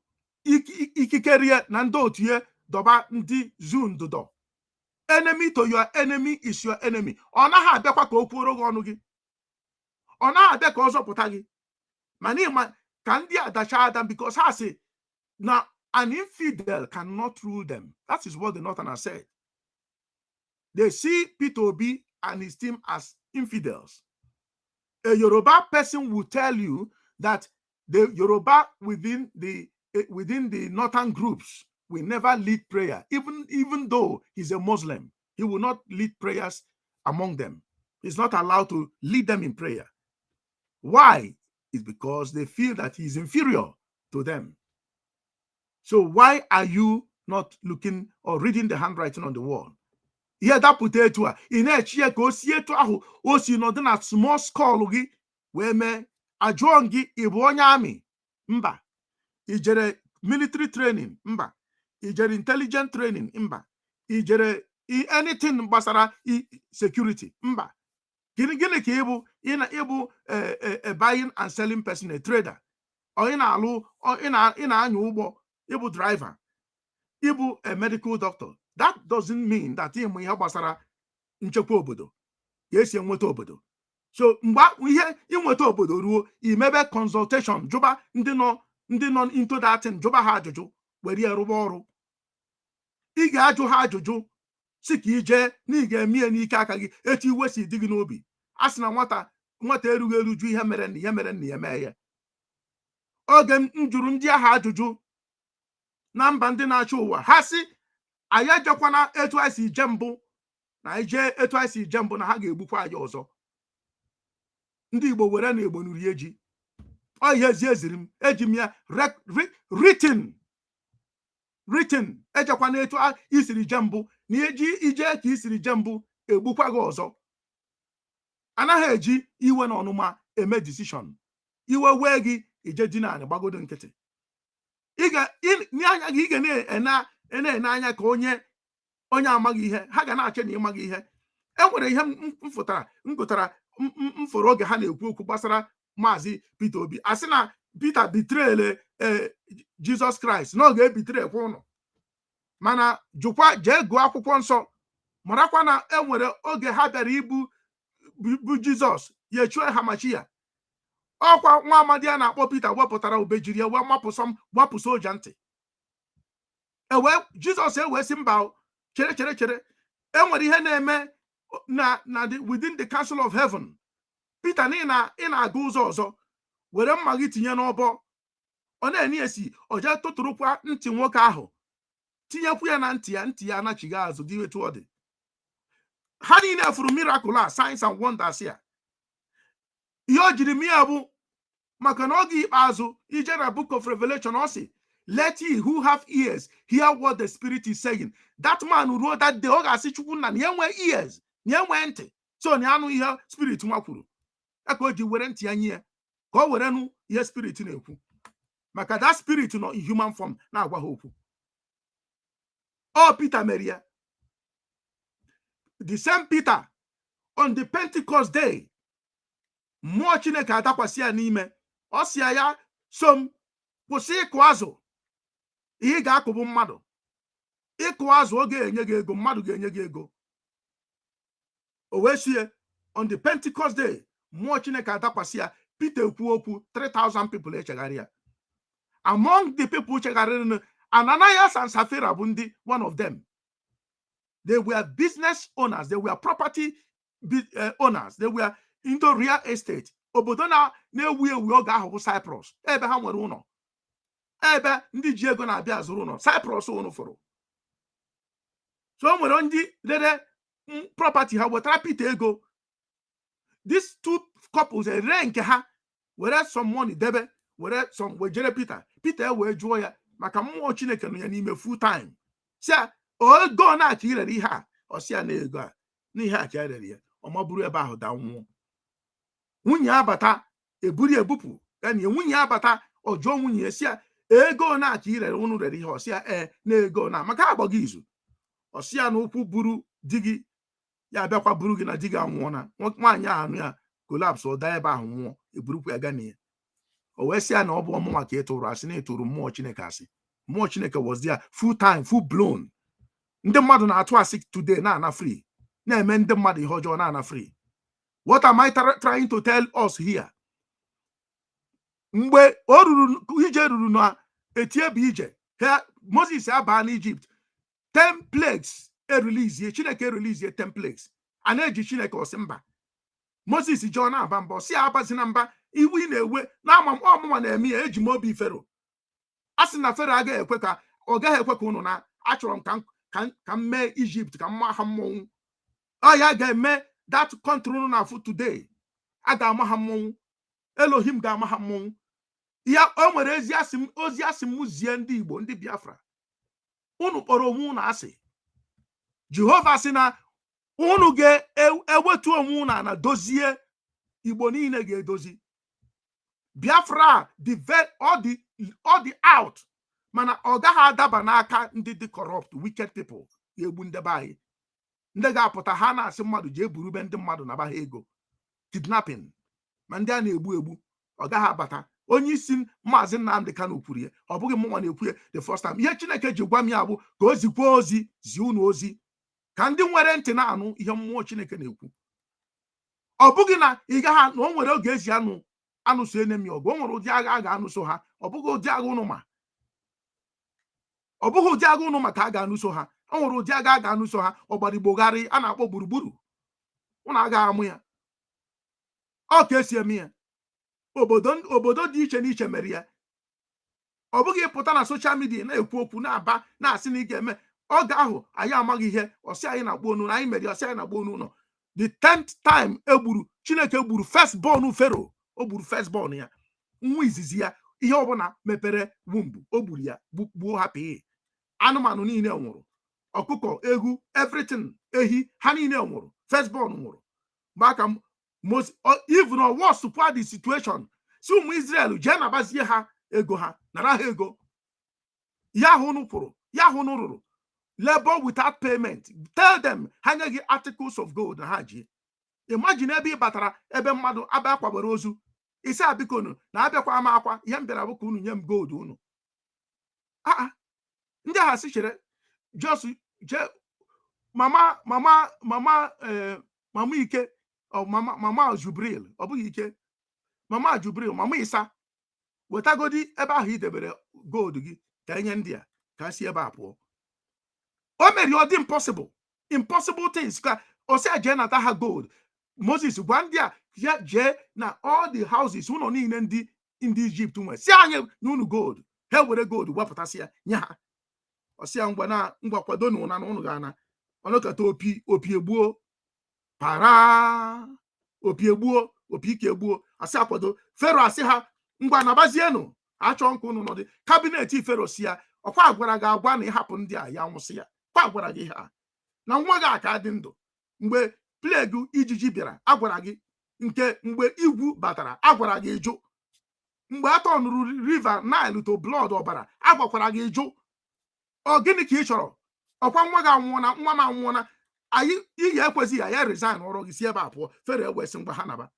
ikikerie na ndị otu ya dọba ndị zundudo. Enemy to your enemy is your enemy. Ọ naghị abịakwa ka o kwuoro gị ọnụ gị. Ọ naghị abịa ka ọ zọpụta gị. Mana ịma ka ndị adacha adam because ha sị na an infidel cannot rule them. That is what the Northerners said. They see Peter Obi and his team as infidels. A Yoruba person will tell you that the Yoruba within the northern groups will never lead prayer. Even though he's a Muslim, he will not lead prayers among them. He's not allowed to lead them in prayer. Why? It's because they feel that he's inferior to them. So why are you not looking or reading the handwriting on the wall? Here that potato in a chia go see to ahu o si no na small skull gi we me ajuon gi ibu onye army mba ijere military training mba ijere intelligent training mba ijere anything gbasara security mba gini ka ibu ibu a buying and selling person, a trader, or ina alu or ina anya ugbo ibu driver, ibu a medical doctor. That doesn't mean that ihe gbasara nchekwa obodo ga-esi enweta obodo. So mgba ihe inweta obodo ruo imebe consultation jụba ndị nọ into that thing, jụba ha ajụjụ were ya rụba ọrụ. Ị ga-ajụ ha ajụjụ si ka ije na ị ga-eme n'ike aka gị etu iwe si dị gị n'obi. A sị na nwata erughị eruju ihe mere na ya mee ya. Oge m jụrụ ndị agha ajụjụ na mba ndị na-achị ụwa, ha sị anyị ejekwana etu anyị si je mbụ, na ije etu anyị si je mbụ na ha ga-egbukwa anyị ọzọ. Ndị Igbo were na Igbo nuri eji. Ọ ihe eziri m, eji m ya written ejekwana etu isiri je mbụ, na ije ka isiri je mbụ egbukwa gị ọzọ. Anaghị eji iwe na ọnụma eme decision. Iwe wee gị ije dị naanị gbagodo nkịtị. Ị ga na-ene anya ka onye amaghị ihe, ha ga na-ache na ịmaghị ihe. Enwere ihe m fọrọ oge ha na-ekwu okwu gbasara Maazị Peter Obi. Asị na Peter bitrele Jesus Christ na ọ ga-ebitere kwa ụnụ. Mana jụkwa jee gụọ akwụkwọ nsọ, marakwa na enwere oge ha bịara ibu Jizọs ya echue ha machi ya. Ọkwa nwa amadi a na-akpọ Peter wepụtara ube jiri ya wee gbapụ soja ntị. Jizọs ewee sị mba, chere enwere ihe na-eme na within the council of heaven. Peter ị na-aga ụzọ ọzọ were mma gị tinye n'ọbọ, ọ na-eni esi o jee tụtụrụkwa ntị nwoke ahụ, tinyekwu ya na ntị ya anachighị azụ dị etu ọ dị. Ha niile furu miracle a, signs and wonders ya. Ihe o jiri m ya bụ maka na oge ikpeazụ ije na book of Revelation, ọ sị, let he who have ears hear what the Spirit is saying. That man ruo that day ọ ga-asị Chukwu nna na enwe ears, na enwe ntị, so na anụ ihe Spirit nwa kwuru. Eka o ji were ntị ya nye ka o were nụ ihe Spirit na-ekwu, maka that Spirit nọ in human form na-agwa ha okwu. Ọ Peter mere ya. The same Peter on the Pentecost day, mmụọ Chineke adakwasị ya n'ime. Ọ sị ya, so m kwụsị ịkụ azụ, ihe ga-akụbụ mmadụ. Ịkụ azụ ọ ga-enye gị ego, mmadụ ga-enye gị ego. O wee sie on the Pentecost day, mmụọ Chineke adakwasị ya. Peter ekwu okwu, 3,000 people echegharị ya. Among the people chegharịrị, Ananias and Sapphira bụ ndị one of them. They were business owners, they were property owners, they were into real estate. Obodo na-ewu ewu oge ahụ bụ Cyprus, ebe ha nwere ụlọ, ebe ndị ji ego na-abịa azụrụ ụlọ. Cyprus ụnụ fụrụ. So o nwere ndị rere property ha wetara Peter ego. These two couples ere nke ha were some money debe, were some wejere Peter wee jụọ ya maka mmụọ Chineke nọ ya n'ime full time. Si ego na aka irere ihe a, ọ sị ya na ego a n'ihe a ka erere ya, ọ maburu ebe ahụ daa nwụọ. Nwunye abata eburu ebupụ, yani nwunye abata ọjọọ nwunye esi ya ego na aka irere unu rere ihe, ọ sị ya na ego na maka agbaghị izu. Ọ sị ya na ụkwụ buru di gị ya bịakwa buru gị na di gị anwụọ, na nwaanyị ahụ ya collapse ọ daa ebe ahụ nwụọ, eburukwa ya gaa na ya. O wee sị ya na ọ bụ ọmụnwa ka ịtụrụ asị, na ịtụrụ mmụọ Chineke asị. Mmụọ Chineke was there full time, full blown. Ndị mmadụ na-atụ asị today na-ana free, na-eme ndị mmadụ ihe ọjọọ na-ana free. What am I trying to tell us here? Mgbe ije ruru na Etiebe ije, Moses abaa n'Egypt, 10 plagues release, Chineke release 10 plagues. A na-eji Chineke ọsị mba. Moses jụọ na-aba mba, ọsị abazi na mba, iwu ị na-ewe na ọmụma na-eme ya, eji m obi Fero. A sị na Fero agaghị ekwe ka unu na achọrọ m ka m mee Egypt ka m ma ha mmọnwụ. Ọ ya ga-eme that country unu na-afụ today. A ga-ama ha mmọnwụ. Elohim ga-ama ha mmọnwụ. ya o nwere ozi asị m zie ndị Igbo ndị Biafra, unu kpọrọ onwe unu asị. Jehova sị na unu ga-ewetu onwe unu na dozie, Igbo niile ga-edozi. Biafra ọ dị out, mana ọ gaghị adaba n'aka ndị dị corrupt wicked people ga-egbu ndebe anyị, ndị ga-apụta ha na-asị mmadụ jee burube ndị mmadụ na baha ego, kidnapping, ma ndị a na-egbu egbu. Ọ gaghị abata. Onye isi Maazị Nnamdi Kanu kwuru ya, ọ bụghị mụnwa na-ekwu ya the first time. Ihe Chineke ji gwa m ya bụ ka o zikwa ozi, zie unu ozi ka ndị nwere ntị na-anụ ihe mmụọ Chineke na-ekwu. Ọ bụghị na ị gaghị na o nwere oge eji anụso enemi ọgụ, o nwere ụdị agha a ga-anụso ha. Ọ bụghị ụdị agha unu ma, ọ bụghị ụdị agha unu ma ka a ga-anụso ha. O nwere ụdị agha a ga-anụso ha, ọgbarigbogharị a na-akpọ gburugburu. Unu agaghị amụ ya. Ọ ka esi eme ya. Obodo dị iche n'iche mere ya. Ọ bụghị ịpụta na soshal midia na-ekwu okwu na-aba na-asị na ị ga-eme. Oge ahụ anyị amaghị ihe, ọsị anyị na-agba onu, anyị mere ọsị anyị na-agba onu ụlọ. The 10th time egburu Chineke gburu first born Pharaoh. O gburu first born ya, nwa izizi ya. Ihe ọbụla mepere wumbu o gburu ya, gbuo happy. Anụmanụ niile nwụrụ, ọkụkọ, ewu, everything, ehi, ha niile nwụrụ. First born nwụrụ. Maka even on what support the situation, si ụmụ Israel jee nabazie ha ego ha, nara ha ego. Ya hụ unu kwuru, ya hụ unu rụrụ. Labor without payment. Tell them ha nye gị articles of gold na ha ji. Imagine ebe ị batara, ebe mmadụ abịa kwabara ozu, isi abikonu na abịakwa ama akwa, ihe m bịara bụ ka unu nye m gold unu. Ndị agha si chere just je mama Ike, mama Jubril, ọ bụghị Ike, mama Jubril, mama Isa, wetagodi ebe ahụ idebere gold gị ka enye ndị a ka si ebe a pụọ. O mere ọ dị impossible things ka o si eje nata ha gold. Moses gwa ndị a ya jee na all the houses ụlọ niile ndị Egypt nwe, si anyị na unu gold. Ha were gold wepụtasị ya nye ha. Ọ sị ya ngwa kwado na ụna na unu ga-ana. Ọnọkọta opi egbuo para, opi egbuo, opi ike egbuo. Asị akwado. Pharaoh asị ha ngwa nabazienụ, achọ nkụ unu nọdị. Kabinet Pharaoh si ya, ọkwa agwara gị agwa na ịhapụ ndị a ya nwụsị ya. Kwa agwara gị ha na nwa gị aka dị ndụ. Mgbe plague ijiji bịara, agwara gị. Nke mgbe igwu batara, agwara gị jụ. Mgbe atọ nụrụ river Nile to blood ọbara, agwakwara gị jụ. Ọ gịnị ka ị chọrọ? Ọkwa nwa gị anwụọna, nwa m anwụọna. Anyị iyi ekwezighị ya resign ọrụ gị si ebe a pụọ. Pharaoh ewesị ngwa ha naba.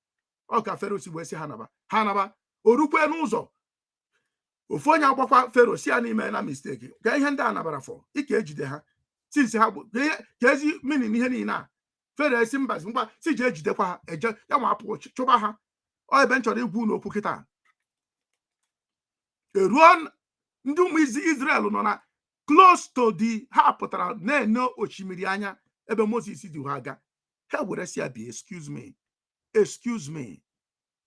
Ọ ka Pharaoh si wee sị ha naba. Ha naba. O rukwe n'ụzọ. Ofu onye agbakwa Pharaoh si ya n'ime na mistake. Ka ihe ndị a nabara fọ, ike ejide ha. Since ha bụ ka ezi meaning ihe niile a. Pharaoh esi mbazi ngwa si je ejidekwa ha, eje ya nwa apụ chụba ha. Ọ ebe m chọrọ igwu n'okwu kịta. Eruo ndị ụmụ Israel nọ na close to the ha pụtara na-ene osimiri anya ebe Moses dị ha aga. Ha were si ya bi excuse me.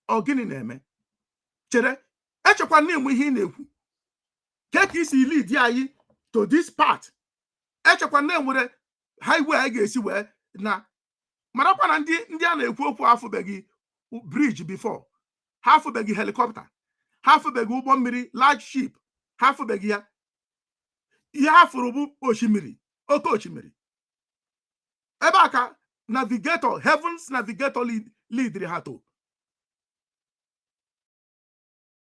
Ọ gịnị na-eme? Chere, echekwa na-enwe ihe ị na-ekwu. Ka isi lead anyị to this part. Echekwa na-enwere highway anyị ga-esi wee na marakwa na ndị a na-ekwu okwu afụbeghị bridge before. Ha afụbeghị helicopter. Ha afụbeghị ụgbọ mmiri large ship. Ha afụbeghị ya. Ihe ha fụrụ bụ osimiri, oke osimiri. Ebe a ka navigator, heavens navigator lead ha to.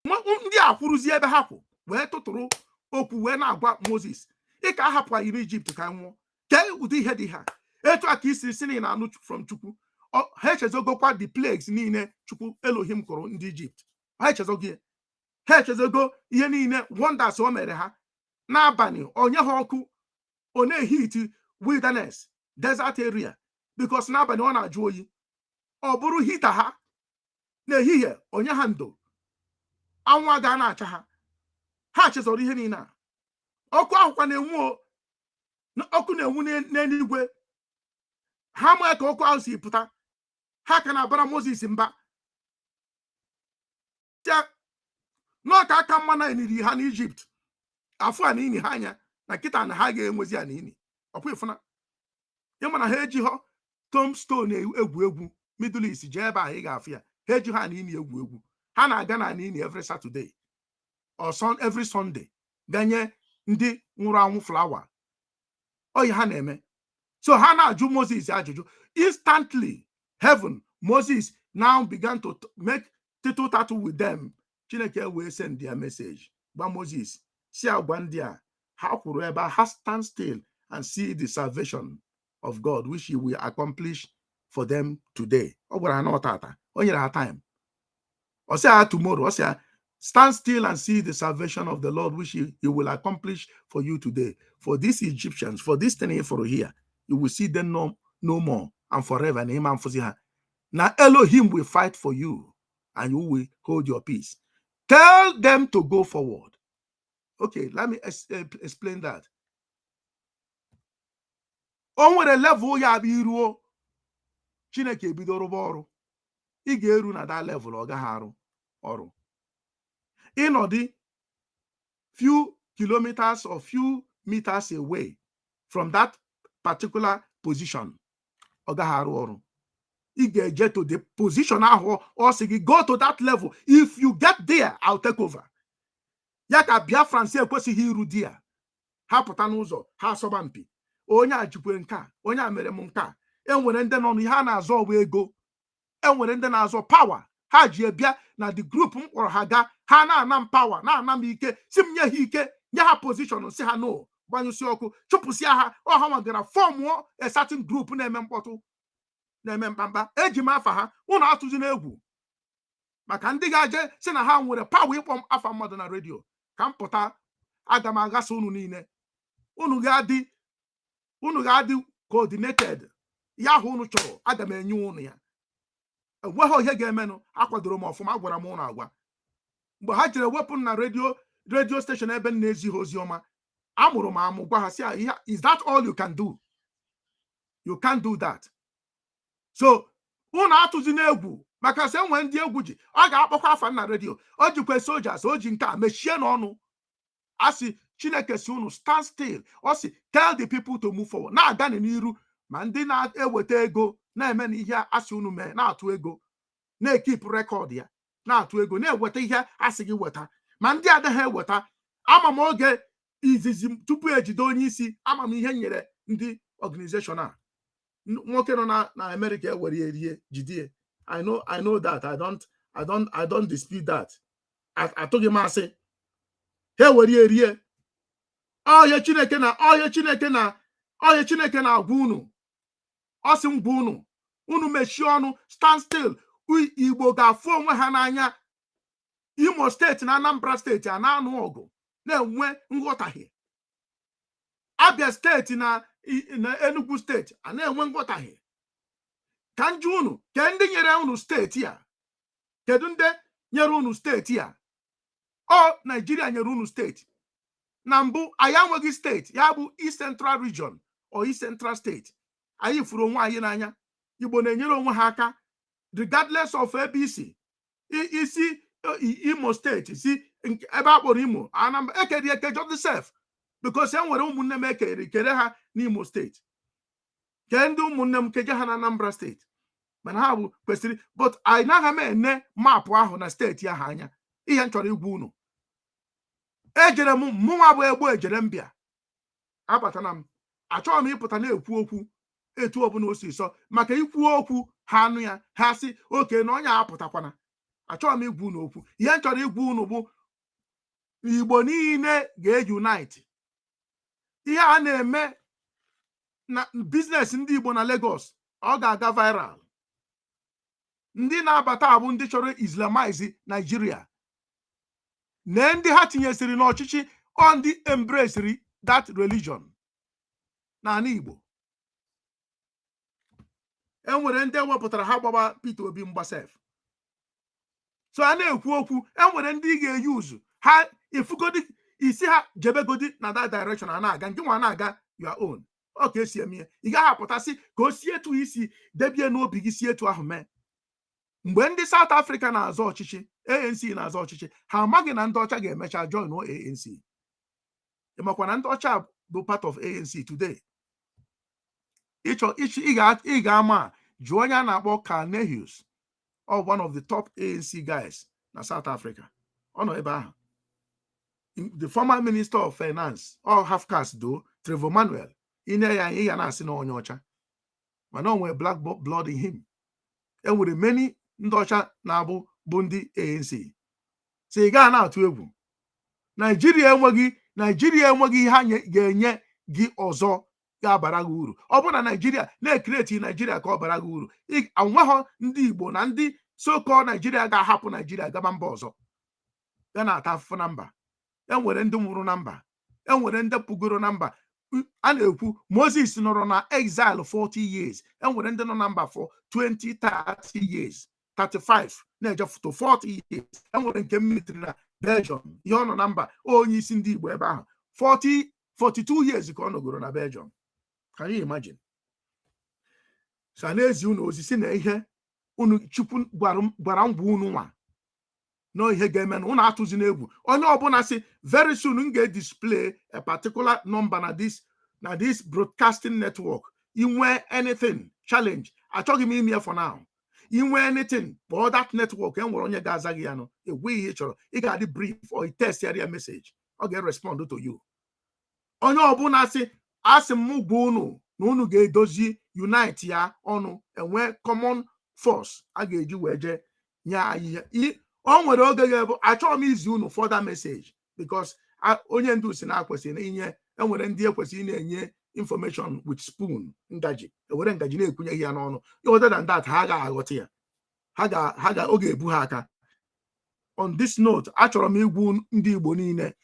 Ndị a kwuruzie ebe ha kwụ wee tụtụrụ okwu wee na-agwa Moses, ị ka ahapụ anyị n'Ijipt ka nwụọ. Kee ụdị ihe dị ha. Etu a ka isi si na anụ from Chukwu. Ha echezogokwa the plagues niile Chukwu Elohim kụrụ ndị Ijipt. Ha echezogo ha echezogo ihe niile wonders o mere ha. N'abalị onye ha ọkụ, ọ na-ehit wilderness desert area because n'abalị ọ na-ajụ oyi. Ọ bụrụ hita ha n'ehihie onye ha ndo, anwụ aga na-acha ha. Ha chezọrọ ihe niile a. Ọkụ ahụkwa na-enwu, ọkụ na-enwu n'eluigwe. Ha ma ka ọkụ ahụ si pụta. Ha ka na-abara Moses mba. N'ọka aka mma na eniri ha n'Ijipt. Afọ a n'ini ha anya na nkịta na ha ga-enwezi a n'ini. Ọkwa ịfụna. Ịma na ha ejighọ tombstone egwu Middle East jee ebe ahụ ị ga-afụ ya. Ha eji ha n'ini egwu. Ha na-aga na n'ini every Saturday. or every Sunday ganye ndị nwụrụ anwụ flower. Oyi ha na-eme. So ha na-ajụ Moses ajụjụ. Instantly, heaven, Moses now began to make tittle tattle with them. Chineke wee send their message. But Moses, si agwa ndị a, ha kwuru ebe ha stand still and see the salvation of God, which he will accomplish for them today. O gwara ha n'ọtata. O nyere ha time. O say ha tomorrow. O say stand still and see the salvation of the Lord, which he will accomplish for you today. For these Egyptians, for this thing for here, you will see them no more and forever. Now Elohim will fight for you and you will hold your peace. Tell them to go forward. Okay, let me explain that. On nwere level ya bụ iruo Chineke ebido rụba ọrụ. Ị ga-eru na that level ọ gaghị arụ ọrụ. Ịnọdị few kilometers or few meters away from that particular position ọ gaghị arụ ọrụ. Ị ga-eje to the position ahụ ọ sị gị go to that level. If you get there, I'll take over. Ya ka Biafrans ekwesịghị iru di ya. Ha pụta n'ụzọ ha asọba mpi. Onye a jikwe nke a, onye a mere m nke a. Enwere ndị nọ n'ihe a na-azọ ọwa ego. Enwere ndị na-azọ power. Ha ji bịa na the group m kpọrọ ha ga, ha na-ana m power, na-ana m ike, si m nye ha ike, nye ha position, si ha no, gbanyụsị ọkụ, chụpụsịa ha, ọ ha nwagara fọmụọ a certain group na-eme mkpọtụ, na-eme mkpamkpa. Eji m afa ha, unu atụzi n'egwu. Maka ndị ga-aje si na ha nwere power ịkpọ m afa mmadụ na redio. Ka m pụta, aga m agasa unu niile. Unu ga-adị coordinated. Ya ahụ unu chọrọ, aga m enye unu ya. Enweghị ihe ga-emenụ, akwadoro m ọfụma, agwara m unu agwa. Mgbe ha jere wepụ na radio station ebe m na-ezighị ozi ọma, amụrụ m amụ gwa ha si, is that all you can do? You can't do that. So unu atụzi n'egwu, maka sị enwe ndị egwu ji, ọ ga-akpọkwa afa na redio, o jikwe soldiers, o ji nke a mechie n'ọnụ. Asị Chineke si unu stand still. O si tell the people to move forward. Na-aga n'iru, ma ndị na-eweta ego na-eme na ihe asị unu mee, na-atụ ego, na-ekip rekọd ya, na-atụ ego, na-eweta ihe asị gị weta. Ma ndị adịghị eweta, ama m oge izizi tupu ejide onye isi, ama m ihe nyere ndị organization a. Nwoke nọ na America ewere erie jidie. I know that. I don't dispute that. Atụghị m asị. Ha ewere erie. Onye Chineke na-agwa unu. Ọ sị m gwa unu mechie ọnụ, stand still. Igbo ga-afụ onwe ha n'anya. Imo steeti na Anambra steeti a na-anụ ọgụ, na-enwe nghọtahie. Abia steeti na Enugu steeti a na-enwe nghọtahie. Ka njụ unu, ke ndị nyere unu steeti a? Kedu ndị nyere unu steeti a? Ọ Nigeria nyere unu steeti. Na mbụ anyị enweghị steeti, ya bụ East Central Region or East Central State. Anyị furu onwe anyị n'anya. Igbo na-enyere onwe ha aka regardless of ABC. Isi Imo steeti, si ebe akpọrọ Imo, Anambra ekeri just the self, because enwere ụmụnne m kere ha n'Imo steeti. Ke ndị ụmụnne m keje ha na Anambra steeti. Mana ha bụ kwesịrị, but anyị naghị m ene maapụ ahụ na steeti ahụ anya. Ihe m chọrọ igwu unu. Ejere m mụnwa bụ egbo ejere mbịa. Abatana m. Achọrọ m ịpụta na-ekwu okwu etu ọbụla o si sọ, maka ikwu okwu ha anụ ya, ha si oke na onye apụtakwana. Achọrọ m igwu unu okwu. Ihe m chọrọ igwu unu bụ Igbo niile ga-unite. Ihe a na-eme na business ndị Igbo na Lagos, ọ ga-aga viral. Ndị na-abata abụ ndị chọrọ Islamize Nigeria. Na ndị ha tinyesiri n'ọchịchị, ọ ndị embraceri that religion n'ala Igbo. Enwere ndị ewepụtara ha gbaba Peter Obi mgbasef. So a na-ekwu okwu, enwere ndị ga-eyuzu ha ifugodi isi ha jebegodi na that direction, a na-aga nke nwa na-aga your own. Ọ ka esi eme. Ị gaghị apụtasị ka o si etu isi debie n'obi gị si etu ahụ mee. Mgbe ndị South Africa na-azọ ọchịchị, ANC na-azọ ọchịchị, ha amaghị na ndị ọcha ga-emecha join ANC. Ịmakwa na ndị ọcha bụ part of ANC today. Ị ga-ama jụọ onye a na-akpọ Carl Nehues, one of the top ANC guys na South Africa. Ọ nọ ebe ahụ. the former Minister of Finance, all half caste though, Trevor Manuel, in a but no one black blood in him. And with many Ndosha Nabu Bundi ANC. Say Ghana out to Nigeria enweghị ha ga-enye gị ọzọ ga-abara gị uru. Ọ bụrụ na Nigeria na-ekreti Nigeria ka ọ bara gị uru, anweghọ ndị Igbo na ndị so-called Nigeria ga-ahapụ Nigeria gaba mba ọzọ ya na-ata afụfụ na mba. Enwere ndị nwụrụ na mba, enwere ndị pụgoro na mba. A na-ekwu Moses nọrọ na exile 40 years, enwere ndị nọ na mba for 20, 30 years, 35 na-eje to 40 years. Enwere nke military na Belgium, ihe ọ nọ na mba onye isi ndị Igbo ebe ahụ 42 years ka ọ nọgoro na Belgium. Can you imagine? So n'ezi unu osisi na ihe unu Chukwu gwara ngwa unu nwa no ihe ga-eme na unu atụzi n'egwu. Onye ọbụla si very soon m ga-display a particular number na this broadcasting network. Inwe anything challenge, achọghị m ime for now. Inwe anything for that network, enwere onye ga-aza gị ya no egwe ihe chọrọ, ị ga-adị brief or test area message, ọ ga-respond to you. Onye ọbụla si asị m gwa unu na unu ga-edozi unite ya ọnụ, enwe common force a ga-eji wee je nye anyị. O nwere oge ga-ebu achọghị m izi unu further message because onye ndu si na akwesịrị inye, enwere ndị ekwesịrị na-enye information with spoon, ngaji, ewere ngaji na-ekwunye ya n'ọnụ. Other than that, ha ga-aghọta ya, ha ga oge ebu ha aka. On this note, achọrọ m igwu ndị Igbo niile,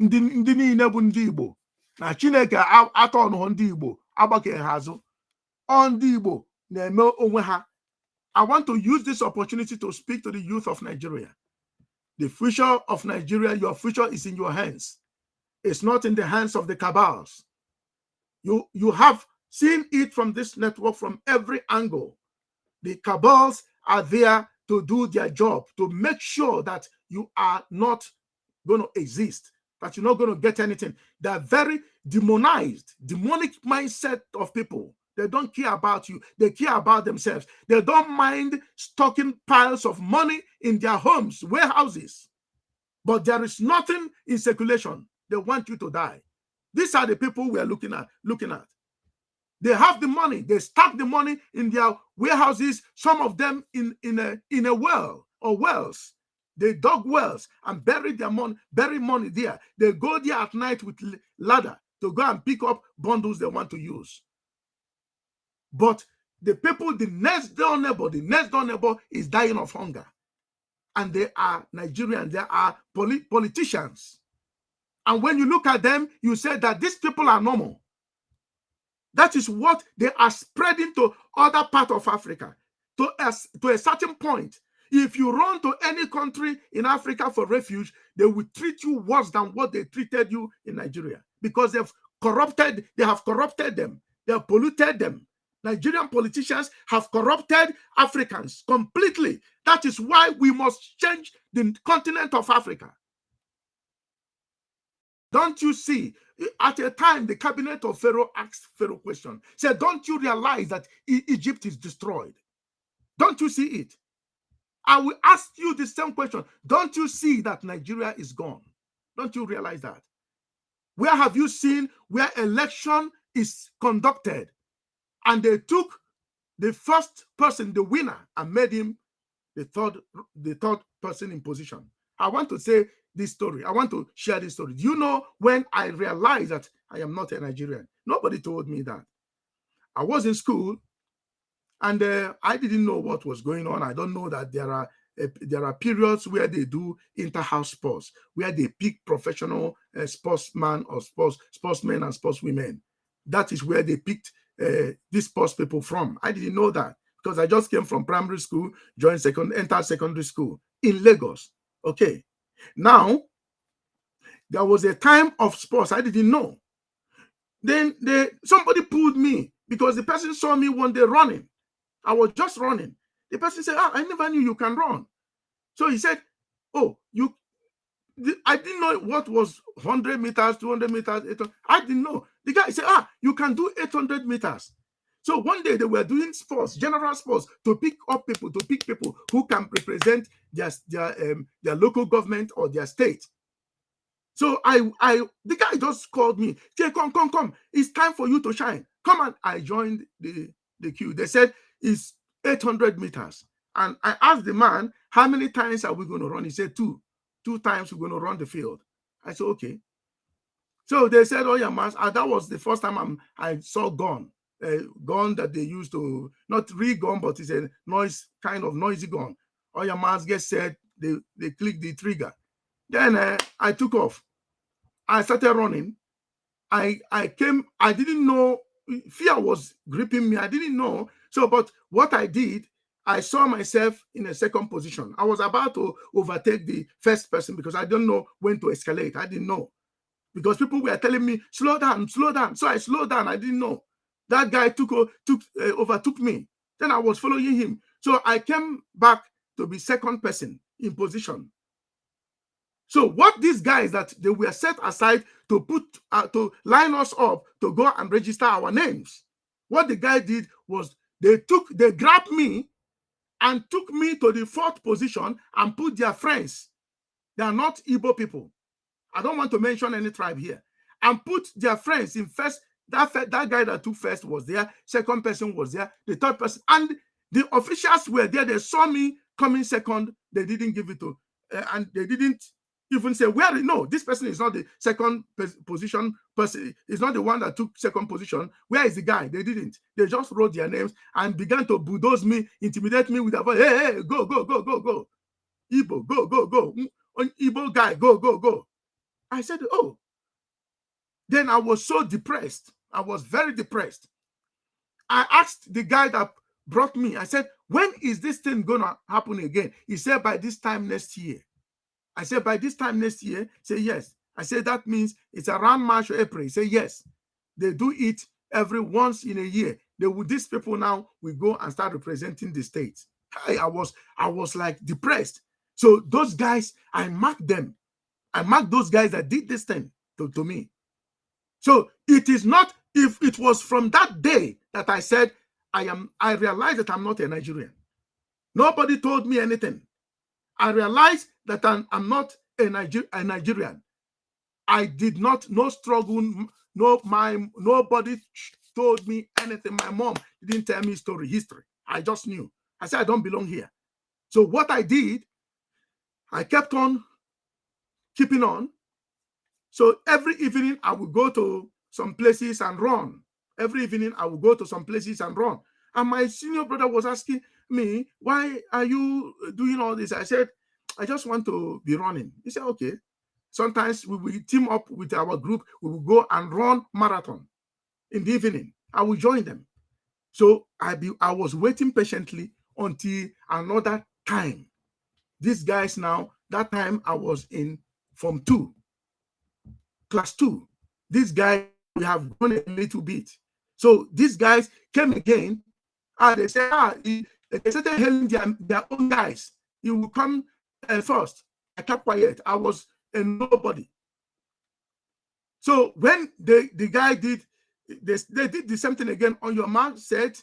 ndị niile bụ ndị Igbo na Chineke atọ ọnụhụ ndị Igbo agbakeghị ha azụ. Ọ ndị Igbo na-eme onwe ha. I want to use this opportunity to speak to the youth of Nigeria. The future of Nigeria, your future is in your hands. It's not in the hands of the cabals. You have seen it from this network from every angle. The cabals are there to do their job, to make sure that you are not going to exist, that you're not going to get anything. They are very demonized, demonic mindset of people. They don't care about you. They care about themselves. They don't mind stocking piles of money in their homes, warehouses. But there is nothing in circulation. They want you to die. These are the people we are looking at. They have the money. They stack the money in their warehouses. Some of them in a well or wells. They dug wells and bury money there. They go there at night with ladder to go and pick up bundles they want to use. But the people, the next door neighbor is dying of hunger. And they are Nigerians, they are politicians. And when you look at them, you say that these people are normal. That is what they are spreading to other parts of Africa. To a certain point, if you run to any country in Africa for refuge, they will treat you worse than what they treated you in Nigeria. Because they have corrupted them. They have polluted them. Nigerian politicians have corrupted Africans completely. That is why we must change the continent of Africa. Don't you see? At a time, the cabinet of Pharaoh asked Pharaoh question. Said, don't you realize that Egypt is destroyed? Don't you see it? I will ask you the same question. Don't you see that Nigeria is gone? Don't you realize that? Where have you seen where election is conducted and they took the first person, the winner, and made him the third person in position? I want to say this story. I want to share this story. Do you know when I realized that I am not a Nigerian? Nobody told me that. I was in school and I didn't know what was going on. I don't know that there are periods where they do inter-house sports, where they pick professional sportsmen or sportsmen and sportswomen. That is where they picked these sports people from. I didn't know that because I just came from primary school, entered secondary school in Lagos. Okay. Now, there was a time of sports I didn't know. Then somebody pulled me because the person saw me one day running. I was just running. The person said, I never knew you can run. So he said, oh, I didn't know what was 100 meters, 200 meters, 800. I didn't know. The guy said, you can do 800 meters. So one day they were doing sports, general sports, to pick people who can represent their local government or their state. So the guy just called me. Say, come. It's time for you to shine. Come on. I joined the queue. They said it's 800 meters. And I asked the man, how many times are we going to run? He said, 2. 2 times we're going to run the field. I said, okay. So they said, oh yeah, man. That was the first time I saw gun. A gun that they used to, not real gun, but it's a kind of noisy gun. Oh yeah, man, said they clicked the trigger. Then I took off. I started running. I didn't know, fear was gripping me. I didn't know. So, but what I did, I saw myself in a second position. I was about to overtake the first person because I don't know when to escalate. I didn't know. Because people were telling me, slow down. So I slowed down. I didn't know. That guy overtook me. Then I was following him. So I came back to be second person in position. So what these guys that they were set aside to put to line us up to go and register our names, what the guy did was they grabbed me and took me to the 4th position and put their friends. They are not Igbo people. I don't want to mention any tribe here. And put their friends in first. That guy that took first was there. Second person was there. The third person. And the officials were there. They saw me coming second. They didn't give it to. And they didn't even say, no, this person is not the second position person. It's not the one that took second position. Where is the guy? They didn't. They just wrote their names and began to bulldoze me, intimidate me with a voice. Hey, go. Igbo, go. Igbo guy, go. I said, oh. Then I was so depressed. I was very depressed. I asked the guy that brought me, I said, when is this thing going to happen again? He said, by this time next year. I said, by this time next year? He said, yes. I said, that means it's around March or April. He said, yes. They do it every once in a year. These people now will go and start representing the state. I was like depressed. So those guys, I marked them. I marked those guys that did this thing to me. So it is not, if it was from that day that I said, I realized that I'm not a Nigerian. Nobody told me anything. I realized that I'm not a Nigerian. I did not, no struggle, nobody told me anything. My mom didn't tell me history. I just knew. I said, I don't belong here. So what I did, I kept on keeping on. So every evening I would go to some places and run. Every evening I would go to some places and run. And my senior brother was asking me, why are you doing all this? I said, I just want to be running. He said, okay. Sometimes we will team up with our group. We will go and run marathon in the evening. I will join them. So I was waiting patiently until another time. These guys now, that time I was in Form 2, Class 2. These guys, we have grown a little bit. So these guys came again, and they said, they started hailing their own guys. You will come first. I kept quiet. I was a nobody. So when the guy did, they did the same thing again. On your mark, said,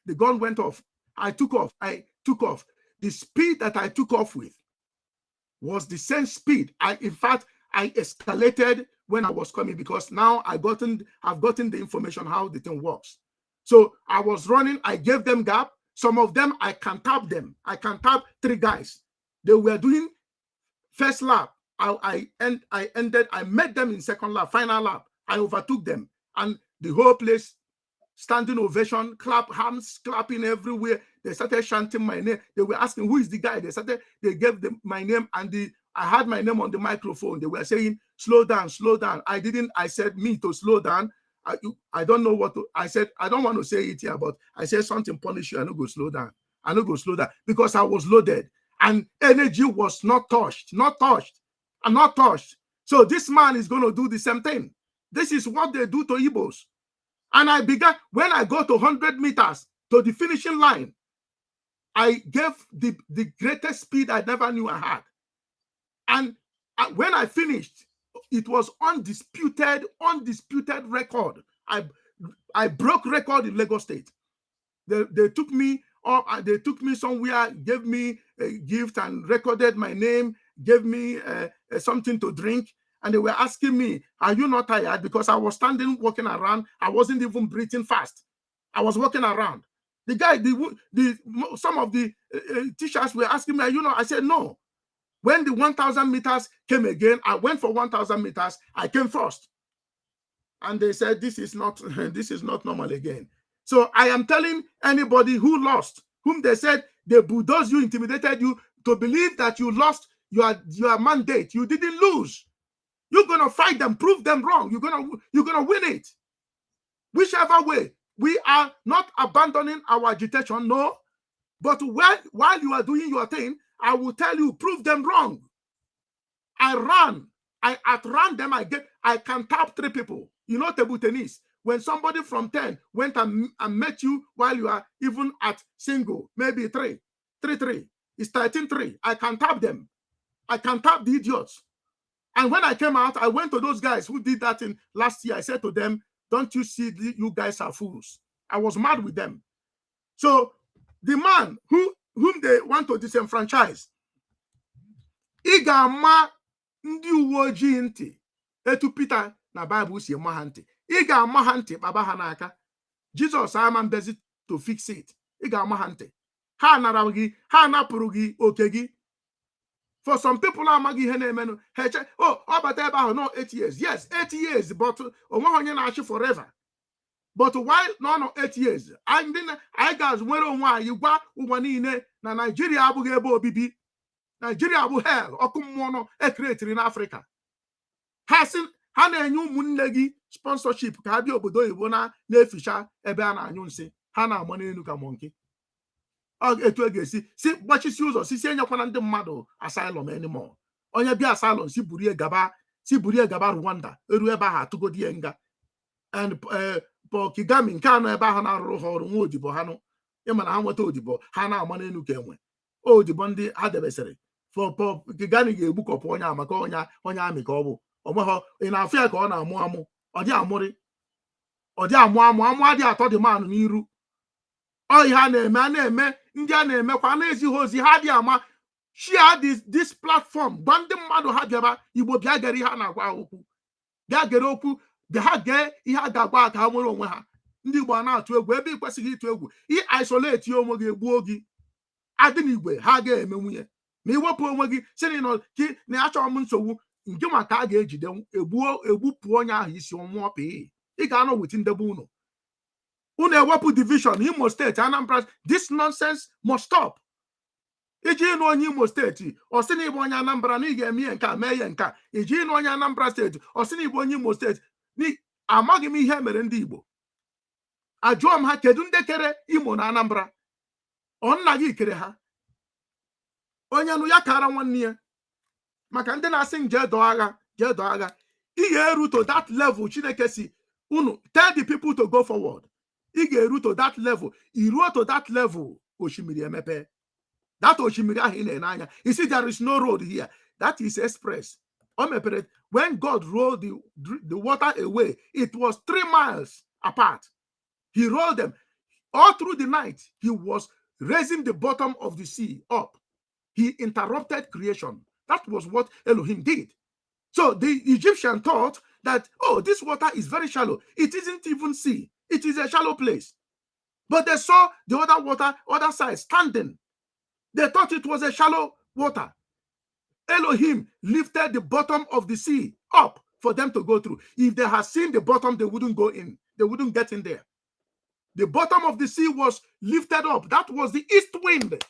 the gun went off. I took off. The speed that I took off with was the same speed. In fact, I escalated when I was coming because now I've gotten the information how the thing works. So I was running. I gave them gap. Some of them, I can tap them. I can tap 3 guys. They were doing first lap. I met them in second lap, final lap. I overtook them. And the whole place, standing ovation, hands clapping everywhere. They started chanting my name. They were asking, who is the guy? They gave them my name, and I had my name on the microphone. They were saying, slow down. I said, me to slow down. I don't know what to, I said, I don't want to say it here, but I said something punish you. I don't go slow down. Because I was loaded and energy was not touched. So this man is going to do the same thing. This is what they do to Igbos. And I began, when I go to 100 meters to the finishing line, I gave the greatest speed I never knew I had. And when I finished, it was undisputed record. I broke record in Lagos State. They took me up, they took me somewhere, gave me a gift and recorded my name, gave me something to drink. and they were asking me, are you not tired? Because I was standing, walking around. I wasn't even breathing fast. I was walking around. The guy, some of the teachers were asking me, you know, I said, no. When the 1,000 meters came again, I went for 1,000 meters. I came first. And they said, this is not normal again. So I am telling anybody who lost, whom they said they bulldozed you, intimidated you, to believe that you lost your mandate. You didn't lose. You're going to fight them, prove them wrong. You're going to win it. Whichever way. We are not abandoning our agitation, no. But while you are doing your thing, I will tell you, prove them wrong. I outran them. I can tap 3 people. You know, table tennis. When somebody from 10 went and met you while you are even at single, maybe 3. It's 13-3. I can tap them. I can tap the idiots. And when I came out, I went to those guys who did that in last year. I said to them, don't you see you guys are fools? I was mad with them. So the man whom they want to disenfranchise, Igama ndi uwe ojii ntị etu Peter na Bible si ema ha ntị. Igama ha ntị baba ha n'aka. Jesus ama mbezi to fix it. Igama ha ntị. Ha nara gị, ha napụrụ gị oke gị. For some people, amaghị ihe na-emenụ. Oh, ọ bata ebe ahụ, no, 8 years. Yes, 8 years, but onwe onye na-achị forever. But why no 8 years? I guys nwere onwe anyị gwa ụwa niile na Nigeria abụghị ebe obibi. Nigeria bụ hell, ọkụ mmụọ nọ ekretiri n'Africa. Ha na-enye ụmụnne gị sponsorship ka ha bịa obodo oyibo na-eficha ebe a na-anyụ nsị. Ha na-ama n'elu ka monkey. Etu e ga-esi si gbachisi ụzọ si enyekwana ndị mmadụ asylum anymore. Onye bịa asylum si burie gaba Rwanda, eru ebe ahụ atụgodi ya nga. And Paul Kagame nke anọ ebe ahụ na-arụrụ ha ọrụ nwa odibo ha nụ. Ịma na ha nweta odibo ha na-ama n'elu ka enwe. Odibo ndị ha debesịrị. For Paul Kagame ga-egbukọpụ onye a maka onye amị ka ọ bụ. Ọmụghọ ị na-afụ ya ka ọ na-amụ amụ. Ọ dị amụrị. Ọ dị amụ adị atọ dị manụ n'iru. Ọ ihe a na-eme ndị a na-emekwa na-ezighị ozi ha dị ama. Share this platform. Gwa ndị mmadụ ha bịaba Igbo bịa gere ihe a na-agwa ha okwu. Bịa gere okwu. Bịa ha gee ihe a ga-agwa aka ha nwere onwe ha. Ndị Igbo a na-atụ egwu ebe ị kwesịghị ịtụ egwu. I isolate onwe gị egbuo gị. Adị n'igwe ha ga-eme nwunye. Ma iwepụ onwe gị si na achọrọ m nsogbu nke maka a ga-ejide egbupụ onye ahụ isi ọnwụọ pii. Ị ga-anọ wit ndebe unu ewepụ division Imo State, Anambra. This nonsense must stop. Iji ịnụ onye Imo State ọ sị na ịbụ onye Anambra na ị ga-eme ihe nke a mee ihe nke a. Iji ịnụ onye Anambra State ọ sị na ịbụ onye Imo State. Amaghị m ihe mere ndị Igbo. Ajụọ m ha kedu ndị kere Imo na Anambra? Ọ nna gị kere ha. Onye nụ ya kara nwanne ya. Maka ndị na-asị m jee dọọ agha. Ị ga-eru to that level Chineke si unu tell the people to go forward. Ị ga-eru to that level. Iruo to that level osimiri emepe. That osimiri ahụ ị na-ene anya. You see there is no road here. That is express. O mepere. When God rolled the water away, it was 3 miles apart. He rolled them. All through the night, he was raising the bottom of the sea up. He interrupted creation. That was what Elohim did. So the Egyptian thought that, oh, this water is very shallow. It isn't even sea. It is a shallow place. But they saw the other water, other side standing. They thought it was a shallow water. Elohim lifted the bottom of the sea up for them to go through. If they had seen the bottom, they wouldn't go in. They wouldn't get in there. The bottom of the sea was lifted up. That was the east wind.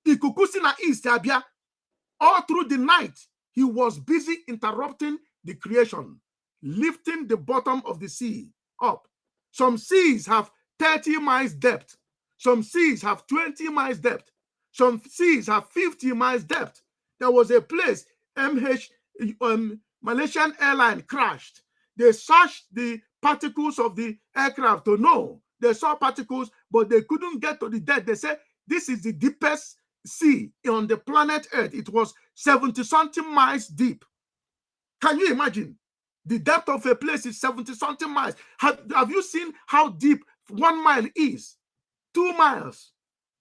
Ikukusi na east abia. All through the night, he was busy interrupting the creation, lifting the bottom of the sea up. Some seas have 30 miles depth. Some seas have 20 miles depth. Some seas have 50 miles depth. There was a place, Malaysian airline crashed. They searched the particles of the aircraft to know. They saw particles, but they couldn't get to the depth. They said, this is the deepest sea on the planet Earth. It was 70-something miles deep. Can you imagine? The depth of a place is 70-something miles. Have you seen how deep 1 mile is? 2 miles,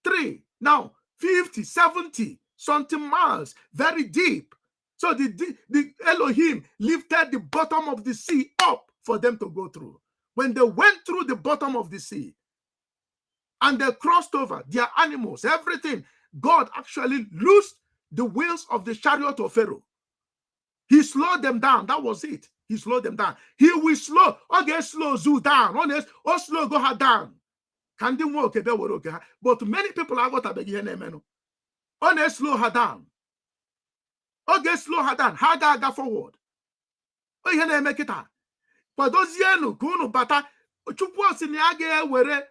3, now 50, 70 something miles, very deep. So the Elohim lifted the bottom of the sea up for them to go through. When they went through the bottom of the sea and they crossed over, their animals, everything, God actually loosed the wheels of the chariot of Pharaoh. He slowed them down. That was it. He slowed them down. He will slow. Okay, slow zoo down. Honest, or slow go her down. Can they walk? But many people are got a big hen. Honest, slow her down. Okay, slow her down. Haga forward. Oh, you make it. But those yenu kunu bata. Chukwu si ni aga were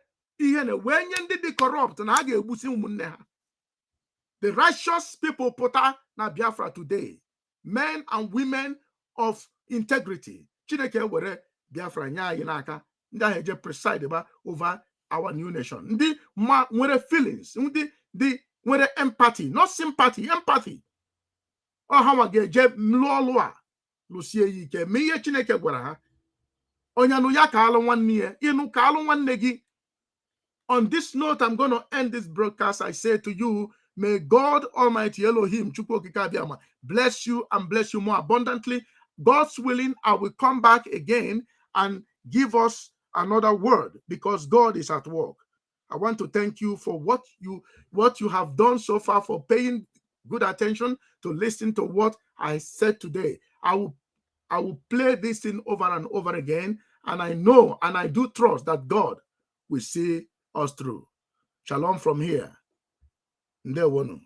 ihene when you be corrupt and aga ebusi umunne ha. The righteous people put na Biafra today, men and women of integrity. Chineke were Biafra nya yinaka. Nda heje preside over our new nation. Ndi ma nwere feelings. Ndi nwere empathy, not sympathy, empathy. Oh, how geje mlolwa lusie yike. Miye Chineke gwara ha. Onyanu ya ka alụ nwanne ya, inu ka alụ nwanne gi. On this note, I'm going to end this broadcast. I say to you, may God Almighty Elohim bless you and bless you more abundantly. God's willing, I will come back again and give us another word because God is at work. I want to thank you for what you have done so far, for paying good attention to listen to what I said today. I will play this thing over and over again, and I know and I do trust that God will see us through. Shalom from here. Ndewonu.